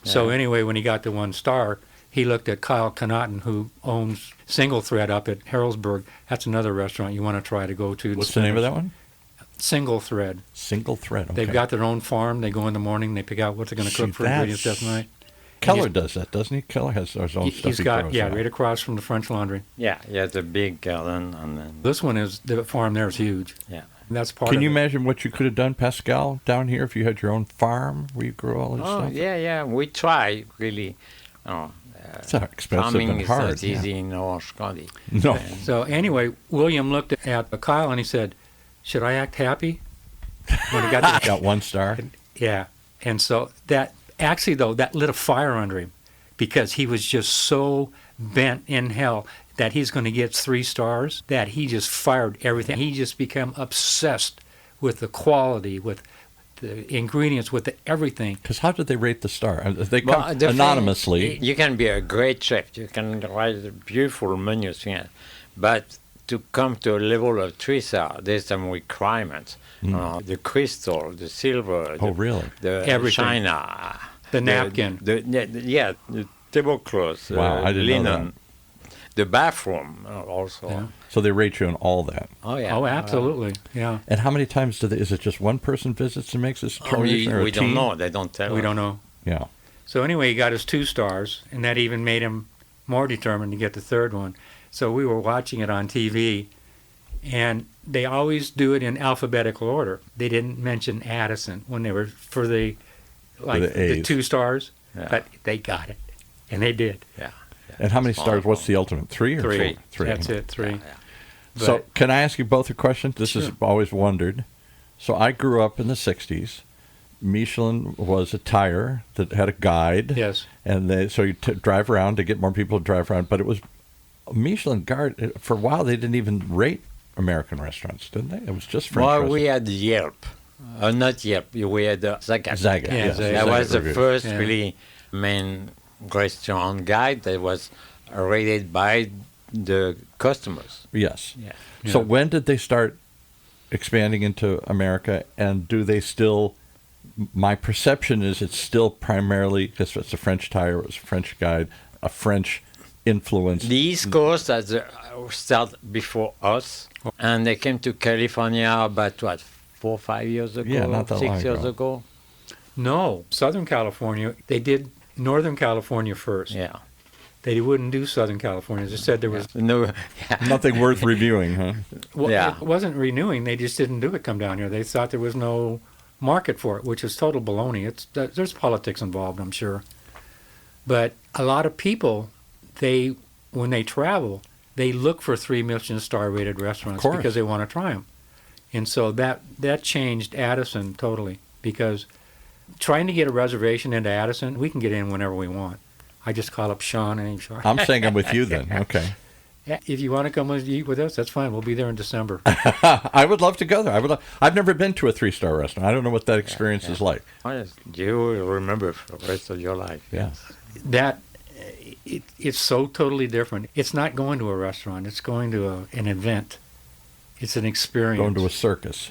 So anyway, when he got the 1 star, he looked at Kyle Connaughton, who owns Single Thread up at Harrodsburg. That's another restaurant you want to try to go to. What's the name of that one? Single Thread. Single Thread, okay. They've got their own farm. They go in the morning. They pick out what they're going to cook for ingredients that night. Keller does that, doesn't he? Keller has his own stuff. He's got, right across from the French Laundry. Yeah, the big garden. And then this one is, the farm there is huge. Yeah. And that's part Can of you it. imagine what you could have done, Pascal, down here if you had your own farm where you grew all this stuff? Yeah. We try, really. It's expensive farming and hard. It's not easy in Orange County. No. So anyway, William looked at Kyle and he said, should I act happy? When he got 1 star? Yeah. And so that lit a fire under him because he was just so bent in hell that he's going to get 3 stars, that he just fired everything. He just became obsessed with the quality, with the ingredients, with everything. Because how did they rate the star? They come anonymously. You can be a great chef. You can write beautiful menus, but to come to a level of 3 star, there's some requirements. The crystal, the silver. Really? The everything. china. The napkin. The tablecloths. Wow, I didn't linen. know that. The bathroom also. Yeah. So they rate you on all that. Oh, yeah. Oh, absolutely. Yeah. And how many times is it just one person visits and makes this determination? We don't know. They don't tell us. We don't know. Yeah. So anyway, he got his 2 stars, and that even made him more determined to get the 3rd one. So we were watching it on TV, and they always do it in alphabetical order. They didn't mention Addison when they were for the 2 stars, but they got it, and they did. Yeah. And how many stars? What's the ultimate? 3 or 3? 3. That's it, 3. Yeah. So can I ask you both a question? This Sure. is always wondered. So I grew up in the 60s. Michelin was a tire that had a guide. Yes. And so you drive around to get more people to drive around. But it was Michelin guard. For a while, they didn't even rate American restaurants, didn't they? It was just French restaurants. We had Yelp. Not Yelp. We had Zagat. Zagat, Yeah, yes. Zagat. That was the Review. first really main restaurant guide that was rated by the customers. Yes. Yeah. So when did they start expanding into America, and do they still... My perception is it's still primarily, because it's a French tire, it was a French guide, a French influence. The East Coast has started before us, and they came to California about, 4 or 5 years ago? Yeah, not that 6 long years ago. ago? No, Southern California, they did Northern California first. Yeah. They wouldn't do Southern California. They said there was... No. Nothing worth reviewing, huh? Well, Yeah. it wasn't renewing. They just didn't do it come down here. They thought there was no market for it, which is total baloney. There's politics involved, I'm sure. But a lot of people, when they travel, they look for 3 Michelin star rated restaurants because they want to try them. And so that changed Addison totally, because trying to get a reservation into Addison, we can get in whenever we want. I just call up Sean and he's I'm saying I'm with you then. Okay. Yeah, if you want to come and eat with us, that's fine. We'll be there in December. I would love to go there. I've never been to a 3-star restaurant. I don't know what that experience is like. You will remember for the rest of your life. Yeah. It's so totally different. It's not going to a restaurant. It's going to an event. It's an experience. Going to a circus.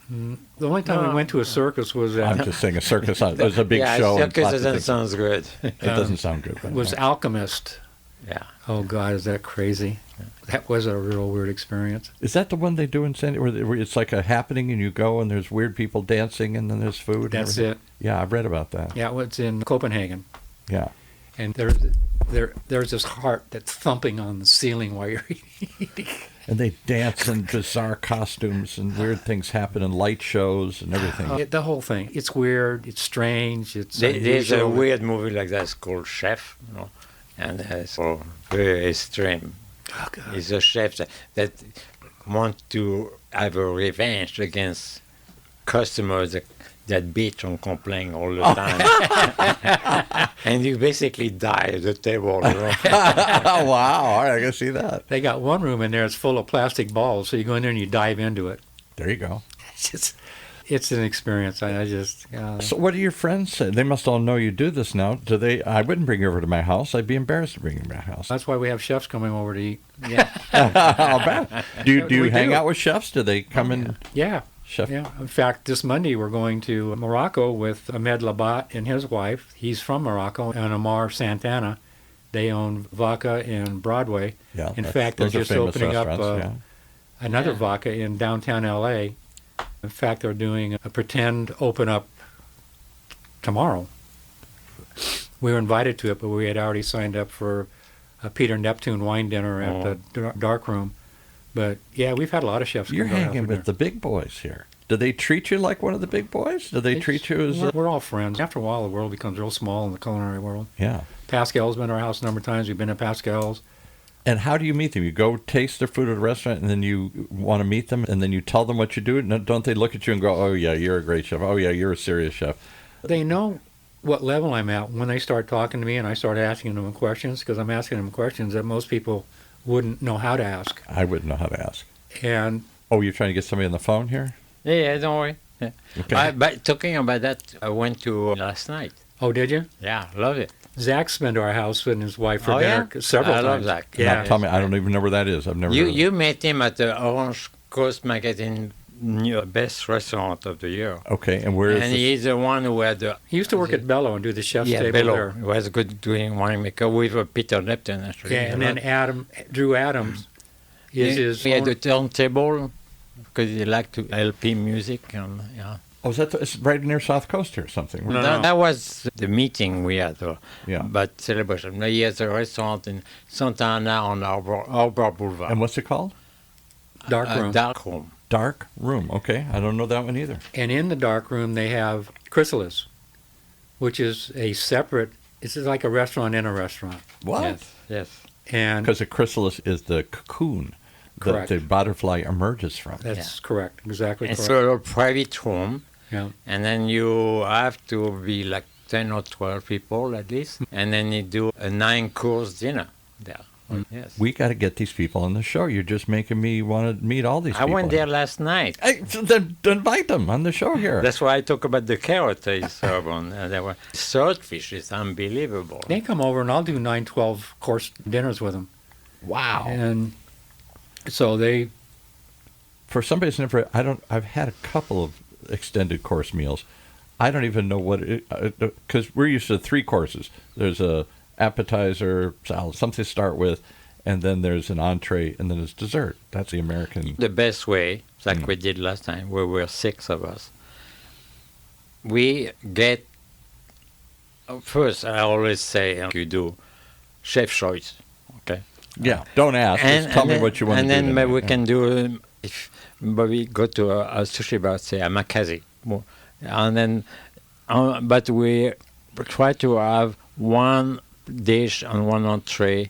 The only time we went to a circus was I'm just saying a circus. It was a big show. and circus lots of doesn't things. sound good. It doesn't sound good. But was Alchemist. Yeah. Oh God, is that crazy? That was a real weird experience. Is that the one they do in San Diego where it's like a happening and you go and there's weird people dancing and then there's food? and That's everything? it. Yeah, I've read about that. Yeah, well, it's in Copenhagen, Yeah. and there's this heart that's thumping on the ceiling while you're eating. And they dance in bizarre costumes and weird things happen in light shows and everything. The whole thing. It's weird. It's strange. It's There's a unusual. weird movie like that. It's called Chef, and it's very extreme. Oh, God. He's a chef that wants to have a revenge against customers that bitch and complain all the time. And you basically die at the table. Oh, wow. All right, I can see that. They got one room in there that's full of plastic balls, so you go in there and you dive into it. There you go. It's an experience. I just. So what do your friends say? They must all know you do this now. Do they? I wouldn't bring you over to my house. I'd be embarrassed to bring you to my house. That's why we have chefs coming over to eat. Yeah. I'll bet. Do you We hang do. out with chefs? Do they come in? Yeah. Chef? Yeah. In fact, this Monday we're going to Morocco with Ahmed Labat and his wife. He's from Morocco, and Amar Santana. They own Vaca in Broadway. Yeah. In fact, they're those are just famous opening up restaurants, another Yeah. Vaca in downtown L.A. In fact, they're doing a pretend open up tomorrow. We were invited to it, but we had already signed up for a Peter Neptune wine dinner at the dark room. But yeah, we've had a lot of chefs. You're come down hanging for with the big boys here. Do they treat you like one of the big boys? Do they dinner. treat you as We're all friends. After a while, the world becomes real small in the culinary world. Yeah. Pascal's been to our house a number of times. We've been to Pascal's. And how do you meet them? You go taste their food at a restaurant, and then you want to meet them, and then you tell them what you do. And don't they look at you and go, "Oh yeah, you're a great chef. Oh yeah, you're a serious chef." They know what level I'm at when they start talking to me and I start asking them questions, because I'm asking them questions that most people wouldn't know how to ask. I wouldn't know how to ask. And Oh, you're trying to get somebody on the phone here? Yeah, don't worry. Yeah. Okay. But talking about that, I went to last night. oh, did you? Yeah, love it. Zach's been to our house with his wife for Oh, dinner yeah? several I times. love Zach. Yeah. Now, tell me, I don't even know where that is. I've never. heard of it. You met him at the Orange Coast Market in best restaurant of the year. Okay, and where is And this? he's the one who had the He used to work at Bello and do the chef's table Bello. there. He was good doing winemaker with Peter Neptune actually. Yeah, and then Drew Adams is his he had own- a turntable because he liked to LP music and yeah. Oh, is that it's right near South Coast here or something? No. That was the meeting we had. Yeah. But celebration. Now he has a restaurant in Santa Ana on Arbor Boulevard. And what's it called? dark room. Dark room. Dark Room. Okay, I don't know that one either. And in the dark room, they have Chrysalis, which is a separate, it's like a restaurant in a restaurant. What? Yes. Yes. And Because the chrysalis is the cocoon that Correct. the butterfly emerges from. that's correct, exactly It's correct. a little private room. Yeah. And then you have to be like 10 or 12 people at least. And then you do a 9-course dinner there. Yes. We got to get these people on the show. You're just making me want to meet all these I people. went there last night. Hey, so then invite them on the show here. That's why I talk about the carrot they serve on. There were saltfish is unbelievable. They come over and I'll do 9, 12-course dinners with them. Wow. And so they, For somebody who's never, I've had a couple of extended course meals. I don't even know what it, because we're used to 3 courses. There's a appetizer, salad, something to start with, and then there's an entree, and then there's dessert. That's the American. The best way, like we did last time, where we were 6 of us, we get, first I always say, you do chef choice, okay? Yeah, don't ask. Just tell me what you want to do. And then tonight. we Yeah. can do, if we go to a sushi bar, say a makazi, and then, but we try to have one dish and one entree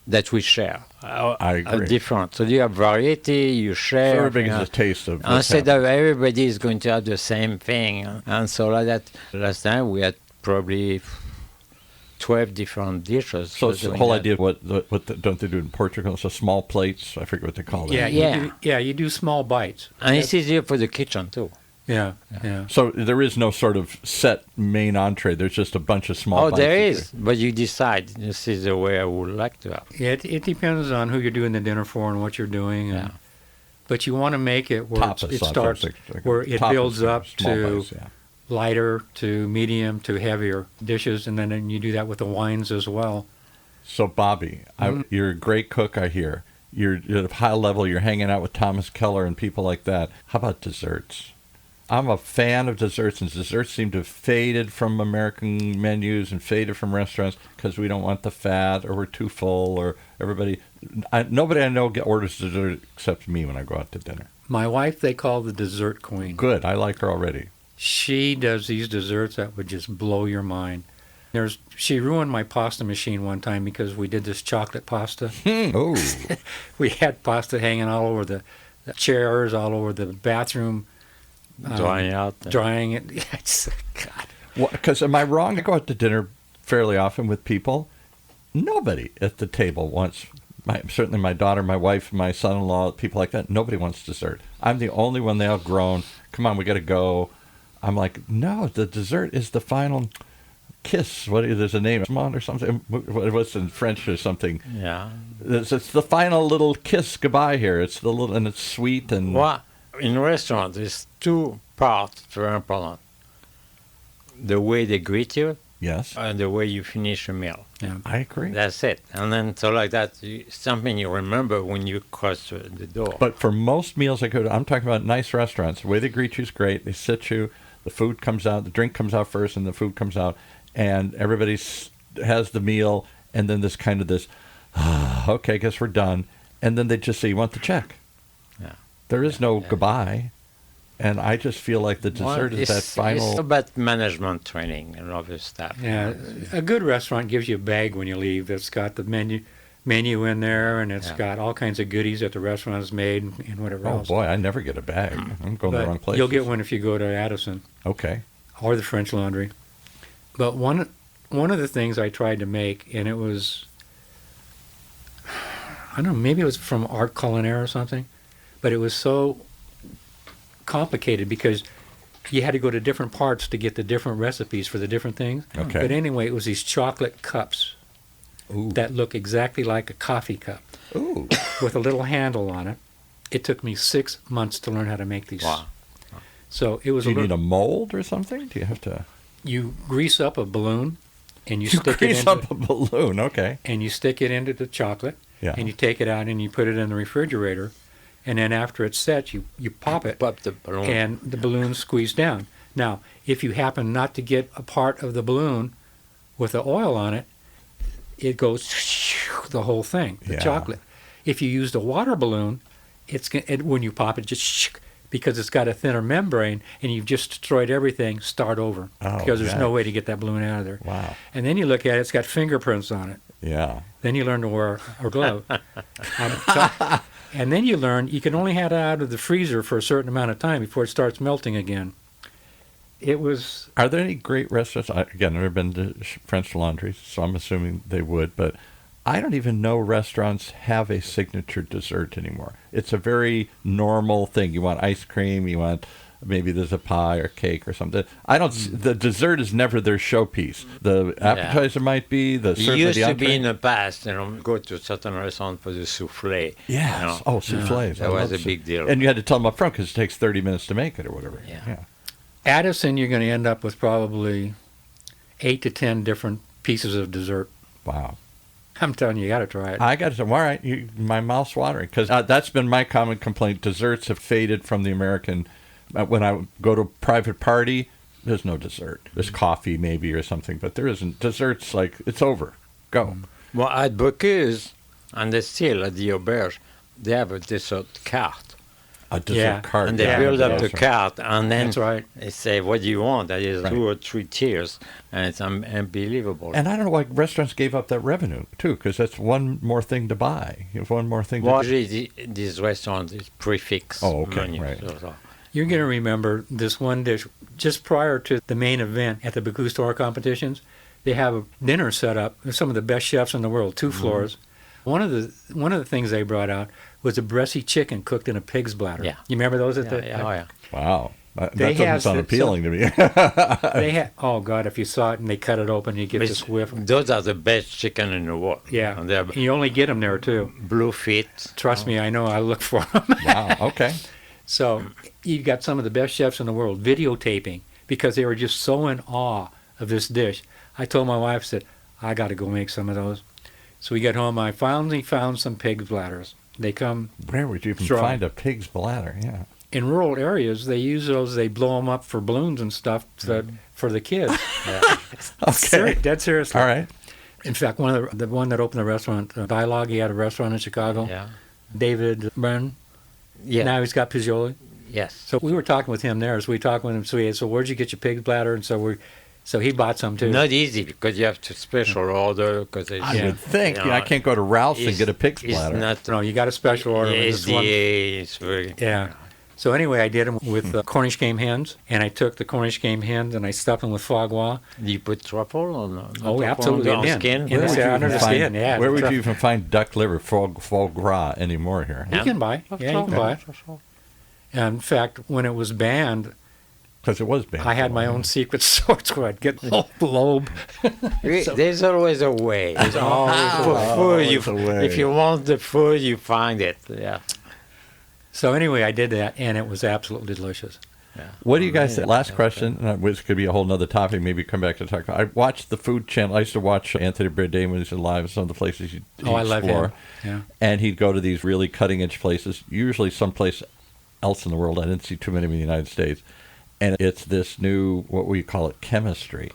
that we share. I agree. Different. So you have variety, you share. So everybody gets a taste of what's Instead happening. of everybody is going to have the same thing. And so like that, last time we had probably 12 different dishes. So it's the doing whole that. idea of don't they do it in Portugal? So small plates. I forget what they call it. Yeah. you do small bites. And it's easier for the kitchen too. Yeah. So there is no sort of set main entree. There's just a bunch of small. Oh, bites there that is. But you decide, this is the way I would like to have. It depends on who you're doing the dinner for and what you're doing. And Yeah. But you want to make it where Tapas it sauce, starts, like where it tapas, builds up small to bites, yeah. lighter, to medium, to heavier dishes, and then you do that with the wines as well. So, Bobby, you're a great cook, I hear. You're at a high level. You're hanging out with Thomas Keller and people like that. How about desserts? I'm a fan of desserts, and desserts seem to have faded from American menus and faded from restaurants because we don't want the fat, or we're too full, or nobody I know orders dessert except me when I go out to dinner. My wife, they call the dessert queen. Good. I like her already. She does these desserts that would just blow your mind. She ruined my pasta machine one time because we did this chocolate pasta. Oh. We had pasta hanging all over the chairs, all over the bathroom. Drying it. It's, God. Because am I wrong? I go out to dinner fairly often with people. Nobody at the table wants, certainly my daughter, my wife, my son-in-law, people like that, nobody wants dessert. I'm the only one. They all grown. Come on, we got to go. I'm like, no, the dessert is the final kiss. There's a name or something. What's in French or something? Yeah. It's the final little kiss goodbye here. It's the little, and it's sweet and. Well, in restaurants, there's two parts very important: the way they greet you, yes, and the way you finish a meal. Yeah, I agree. That's it. And then so like that, something you remember when you cross the door. But for most meals I go to, I'm talking about nice restaurants. The way they greet you is great. They sit you. The food comes out. The drink comes out first, and the food comes out. And everybody has the meal, and then this kind of okay, I guess we're done. And then they just say, you want the check? Yeah. There is no goodbye. And I just feel like the dessert is that final. It's about management training and all this stuff. Yeah, a good restaurant gives you a bag when you leave that's got the menu in there, and it's got all kinds of goodies that the restaurant has made and whatever else. Oh, boy, I never get a bag. I'm going to the wrong place. You'll get one if you go to Addison. Okay. Or the French Laundry. But one of the things I tried to make, and it was, I don't know, maybe it was from Art Culinaire or something, but it was so complicated because you had to go to different parts to get the different recipes for the different things. Okay. But anyway, it was these chocolate cups that look exactly like a coffee cup. Ooh. With a little handle on it. It took me 6 months to learn how to make these. Wow. So it was. Do you need a mold or something? Do you have to? You grease up a balloon, and you stick it grease into up a balloon. Okay. and you stick it into the chocolate, Yeah. and you take it out and you put it in the refrigerator, and then after it's set, you pop it, Pop the balloon. and the balloon squeezes down. Now, if you happen not to get a part of the balloon with the oil on it, it goes the whole thing, the Yeah. chocolate. If you use the water balloon, when you pop it, just because it's got a thinner membrane and you've just destroyed everything, start over. Oh, because there's no yikes. way to get that balloon out of there. Wow. And then you look at it, it's got fingerprints on it. Yeah. Then you learn to wear a glove. And then you learn you can only have it out of the freezer for a certain amount of time before it starts melting again. It was... Are there any great restaurants? Again, I've never been to French Laundry, so I'm assuming they would, but I don't even know restaurants have a signature dessert anymore. It's a very normal thing. You want ice cream, you want maybe there's a pie or cake or something. The dessert is never their showpiece. The appetizer might be, It certainly used the to entree. be in the past, go to a certain restaurant for the souffle. Yes. You know. Oh, souffles. That I was love a big deal. And you had to tell them up front because it takes 30 minutes to make it or whatever. Yeah. Addison, you're going to end up with probably 8 to 10 different pieces of dessert. Wow. I'm telling you got to try it. I got to say, all right, my mouth's watering because that's been my common complaint. Desserts have faded from the American. When I go to a private party, there's no dessert. There's coffee maybe or something, but there isn't. Desserts, like, it's over. Go. Well, at Bocuse, and they still at the auberge, they have a dessert carte. A dessert cart. And they build up the carte, and then That's right. they say, what do you want? That is Right. 2 or 3 tiers, and it's unbelievable. And I don't know why restaurants gave up that revenue, too, because that's one more thing to buy. You have one more thing to Well, do. usually these restaurants is prefix Oh, okay, menu. right. So. You're going to remember this one dish just prior to the main event at the Bocuse d'Or competitions. They have a dinner set up. There's some of the best chefs in the world, 2 floors. One of the things they brought out was a Bressie chicken cooked in a pig's bladder. Yeah. You remember those at the? Yeah. Wow. That They doesn't have sound appealing to me. They have. Oh God! If you saw it and they cut it open, you get But this whiff. those are the best chicken in the world. Yeah, And they're you only get them there too. blue feet. Trust me, I know. I look for them. Wow. Okay. So you've got some of the best chefs in the world videotaping because they were just so in awe of this dish. I told my wife, I said, I got to go make some of those. So we get home. I finally found some pig's bladders. They come Where would you even Strong. find a pig's bladder? Yeah. in rural areas. They use those. They blow them up for balloons and stuff for the kids. Okay. Dead seriously. All right. In fact, one of the one that opened the restaurant, Dialogue, he had a restaurant in Chicago. Yeah. David Byrne. Yeah. Now he's got Pizzioli. Yes. So we were talking with him there. So we talked with him. So where'd you get your pig's bladder? And so he bought some too. Not easy because you have to special order because I would think. I can't go to Ralph's and get a pig's bladder. Not, No, you got a special order. This one- SDA is very. Yeah. So anyway, I did them with Cornish game hens, and I took the Cornish game hens and I stuffed them with foie gras. Do you put truffle or no? Oh, Truffle absolutely. on the In. skin? In the under the find, skin, yeah. Where would you even find duck liver, foie gras anymore here? You can buy. Yeah, you can buy. And in fact, when it was banned, Because it was banned. I had my own secret source where I'd get the whole lobe. There's always a way. There's always Always a way. If you want the food, you find it. Yeah. So anyway, I did that, and it was absolutely delicious. What do you guys think? Last question, which could be a whole nother topic, maybe come back to talk about. I watched the Food Channel. I used to watch Anthony Bourdain when he was alive, some of the places he'd I love explore. him. Yeah. And he'd go to these really cutting-edge places, usually someplace else in the world. I didn't see too many in the United States. And it's this new, what we call it, chemistry.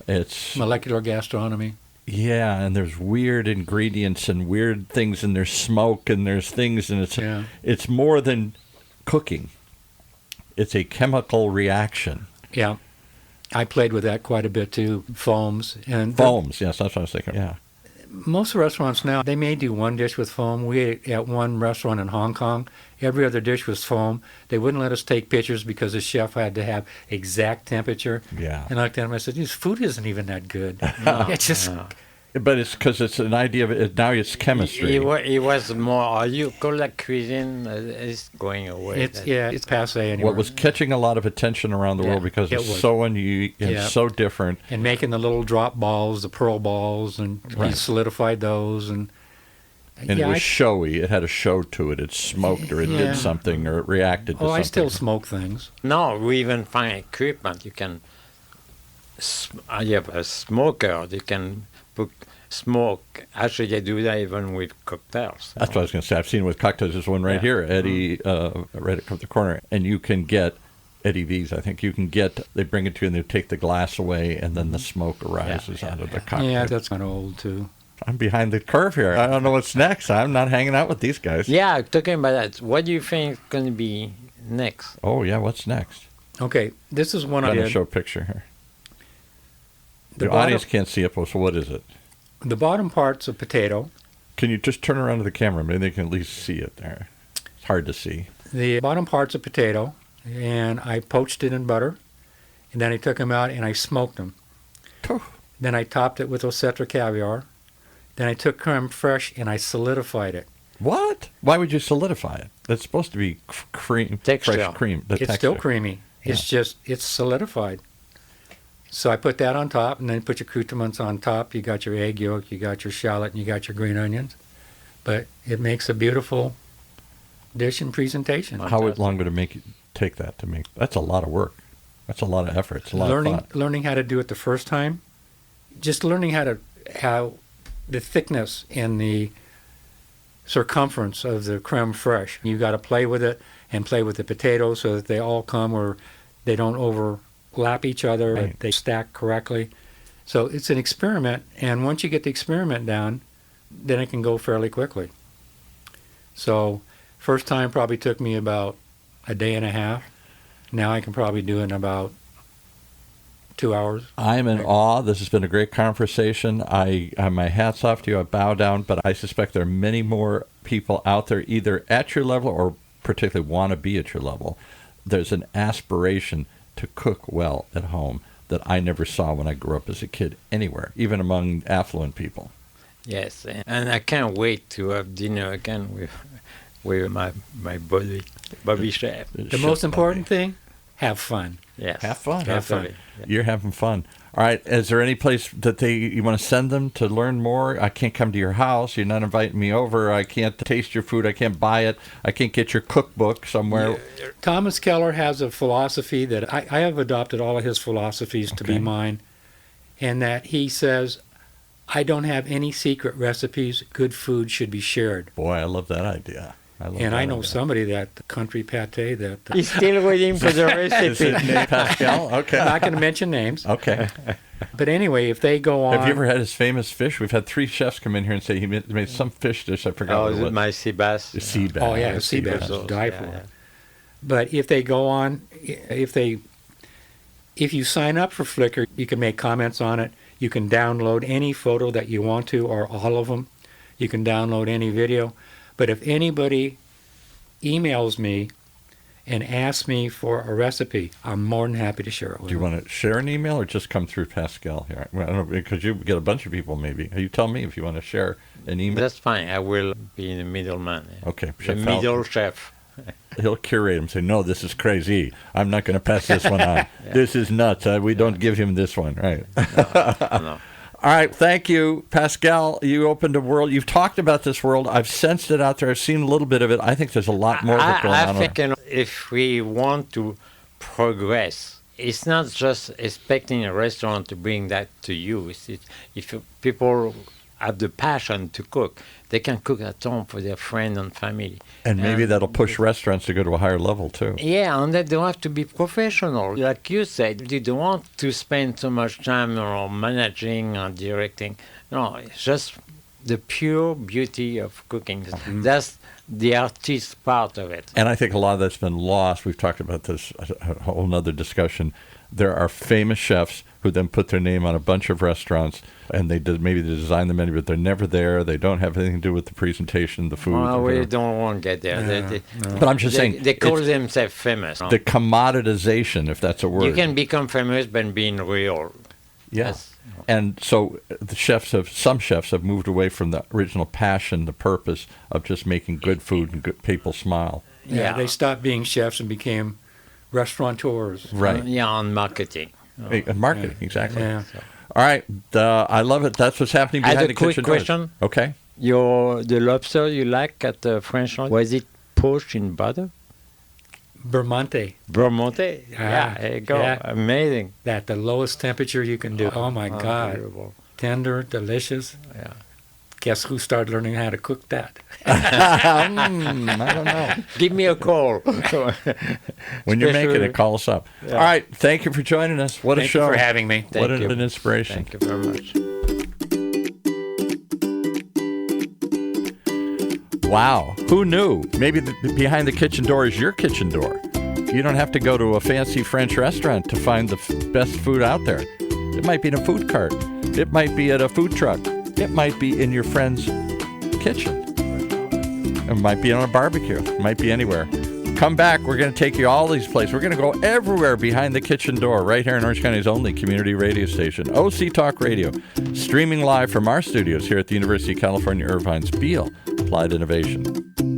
It's Molecular gastronomy. yeah, and there's weird ingredients and weird things, and there's smoke, and there's things, and it's more than cooking. It's a chemical reaction. Yeah. I played with that quite a bit too. Foams. And Foams, yes, that's what I was thinking. Yeah. most restaurants now, they may do one dish with foam. We ate at one restaurant in Hong Kong. Every other dish was foam. They wouldn't let us take pictures because the chef had to have exact temperature. Yeah. And I looked at him and I said, this food isn't even that good. It's just... But it's because it's an idea of it. Now it's chemistry. It was more. Are you call that cuisine? It's going away. It's passe anyway. What was catching a lot of attention around the world because it's was. so unique and so different. And making the little drop balls, the pearl balls, and he solidified those. And it was showy. It had a show to it. It smoked or it did something or it reacted to something. I still smoke things. No, we even find equipment. You can. You have a smoker. You can put smoke. Actually, they do that even with cocktails. That's what I was going to say. I've seen it with cocktails. There's one right here, Eddie, right at the corner. And you can get, Eddie V's, I think you can get, they bring it to you and they take the glass away and then the smoke arises out of the cocktail. Yeah, that's kind of old too. I'm behind the curve here. I don't know what's next. I'm not hanging out with these guys. Yeah, talking about that. What do you think is going to be next? Oh, yeah, what's next? Okay, this is one I'm I going to did. show a picture here. The bottom- audience can't see it, so what is it? The bottom part's a potato. Can you just turn around to the camera? Maybe they can at least see it there. It's hard to see. The bottom part's a potato, and I poached it in butter, and then I took them out and I smoked them. Then I topped it with Ocetra caviar. Then I took creme fraiche and I solidified it. What? Why would you solidify it? That's supposed to be cream, Texture. fresh cream. The It's texture. still creamy. It's just, it's solidified. So I put that on top, and then put your accoutrements on top. You got your egg yolk, you got your shallot, and you got your green onions. But it makes a beautiful dish and presentation. How long would it take that to make? That's a lot of work. That's a lot of effort. It's a lot of thought. Learning how to do it the first time, just learning how the thickness and the circumference of the creme fraiche. You got to play with it and play with the potatoes so that they all come where they don't overlap each other. Right. They stack correctly. So it's an experiment, and once you get the experiment down, then it can go fairly quickly. So first time probably took me about a day and a half. Now I can probably do it in about 2 hours. I'm in awe. This has been a great conversation. My hat's off to you. I bow down, but I suspect there are many more people out there either at your level or particularly want to be at your level. There's an aspiration to cook well at home that I never saw when I grew up as a kid anywhere, even among affluent people. Yes, and I can't wait to have dinner again with my buddy, Bobby Chef. The most important thing, have fun. Yes. Have fun. Have fun. Yeah. You're having fun. All right. Is there any place that you want to send them to learn more? I can't come to your house. You're not inviting me over. I can't taste your food. I can't buy it. I can't get your cookbook somewhere. Thomas Keller has a philosophy that I have adopted all of his philosophies to be mine, and that he says, I don't have any secret recipes. Good food should be shared. Boy, I love that idea. I know somebody that the country pate that He's still waiting for the Is recipe. it Nate Pascal? Okay. I'm not going to mention names. Okay. But anyway, if they go on, Have you ever had his famous fish? We've had 3 chefs come in here and say he made some fish dish. I forgot Oh, what is it it was. my sea bass? The sea bass. Oh yeah, sea bass bass. die Yeah, for. yeah. But if they go on, if you sign up for Flickr, you can make comments on it. You can download any photo that you want to, or all of them. You can download any video. But if anybody emails me and asks me for a recipe, I'm more than happy to share it with Do you them. want to share an email or just come through Pascal here? Well, I don't know, because you get a bunch of people maybe. You tell me if you want to share an email. That's fine. I will be the middleman. Yeah. Okay. The Chef middle chef. He'll curate him, say, no, this is crazy. I'm not going to pass this one on. This is nuts. We don't give him this one. Right. No. All right. Thank you, Pascal. You opened a world. You've talked about this world. I've sensed it out there. I've seen a little bit of it. I think there's a lot more of it going on. I think if we want to progress, it's not just expecting a restaurant to bring that to you. If people have the passion to cook, they can cook at home for their friend and family. And maybe that'll push restaurants to go to a higher level, too. Yeah, and they don't have to be professional. Like you said, you don't want to spend so much time managing and directing. No, it's just the pure beauty of cooking. That's the artist part of it. And I think a lot of that's been lost. We've talked about this, a whole nother discussion. There are famous chefs who then put their name on a bunch of restaurants, and maybe they design the menu, but they're never there. They don't have anything to do with the presentation, the food. Well, we don't want to get there. But I'm just saying, They call themselves famous. the commoditization, if that's a word. You can become famous by being real. Yes. And so some chefs have moved away from the original passion, the purpose of just making good food and good people smile. Yeah, they stopped being chefs and became restaurateurs. Right. On marketing. And marketing, exactly. Yeah. All right. I love it. That's what's happening I behind have the a quick kitchen doors. question. Okay. The lobster you like at the French Laundry, was it poached in butter? Vermonte, Vermonte? Yeah, there you go. Yeah. Amazing. at the lowest temperature you can do. Oh my God. Unbelievable. Tender, delicious. Yeah. Guess who started learning how to cook that? I don't know. Give me a call. When you're making it, call us up. Yeah. All right. Thank you for joining us. What Thank a show. you for having me. What Thank you. an inspiration. Thank you very much. Wow. Who knew? Maybe behind the kitchen door is your kitchen door. You don't have to go to a fancy French restaurant to find the best food out there. It might be in a food cart. It might be at a food truck. It might be in your friend's kitchen. It might be on a barbecue. It might be anywhere. Come back. We're going to take you all these places. We're going to go everywhere behind the kitchen door, right here in Orange County's only community radio station, OC Talk Radio, streaming live from our studios here at the University of California, Irvine's Beale Applied Innovation.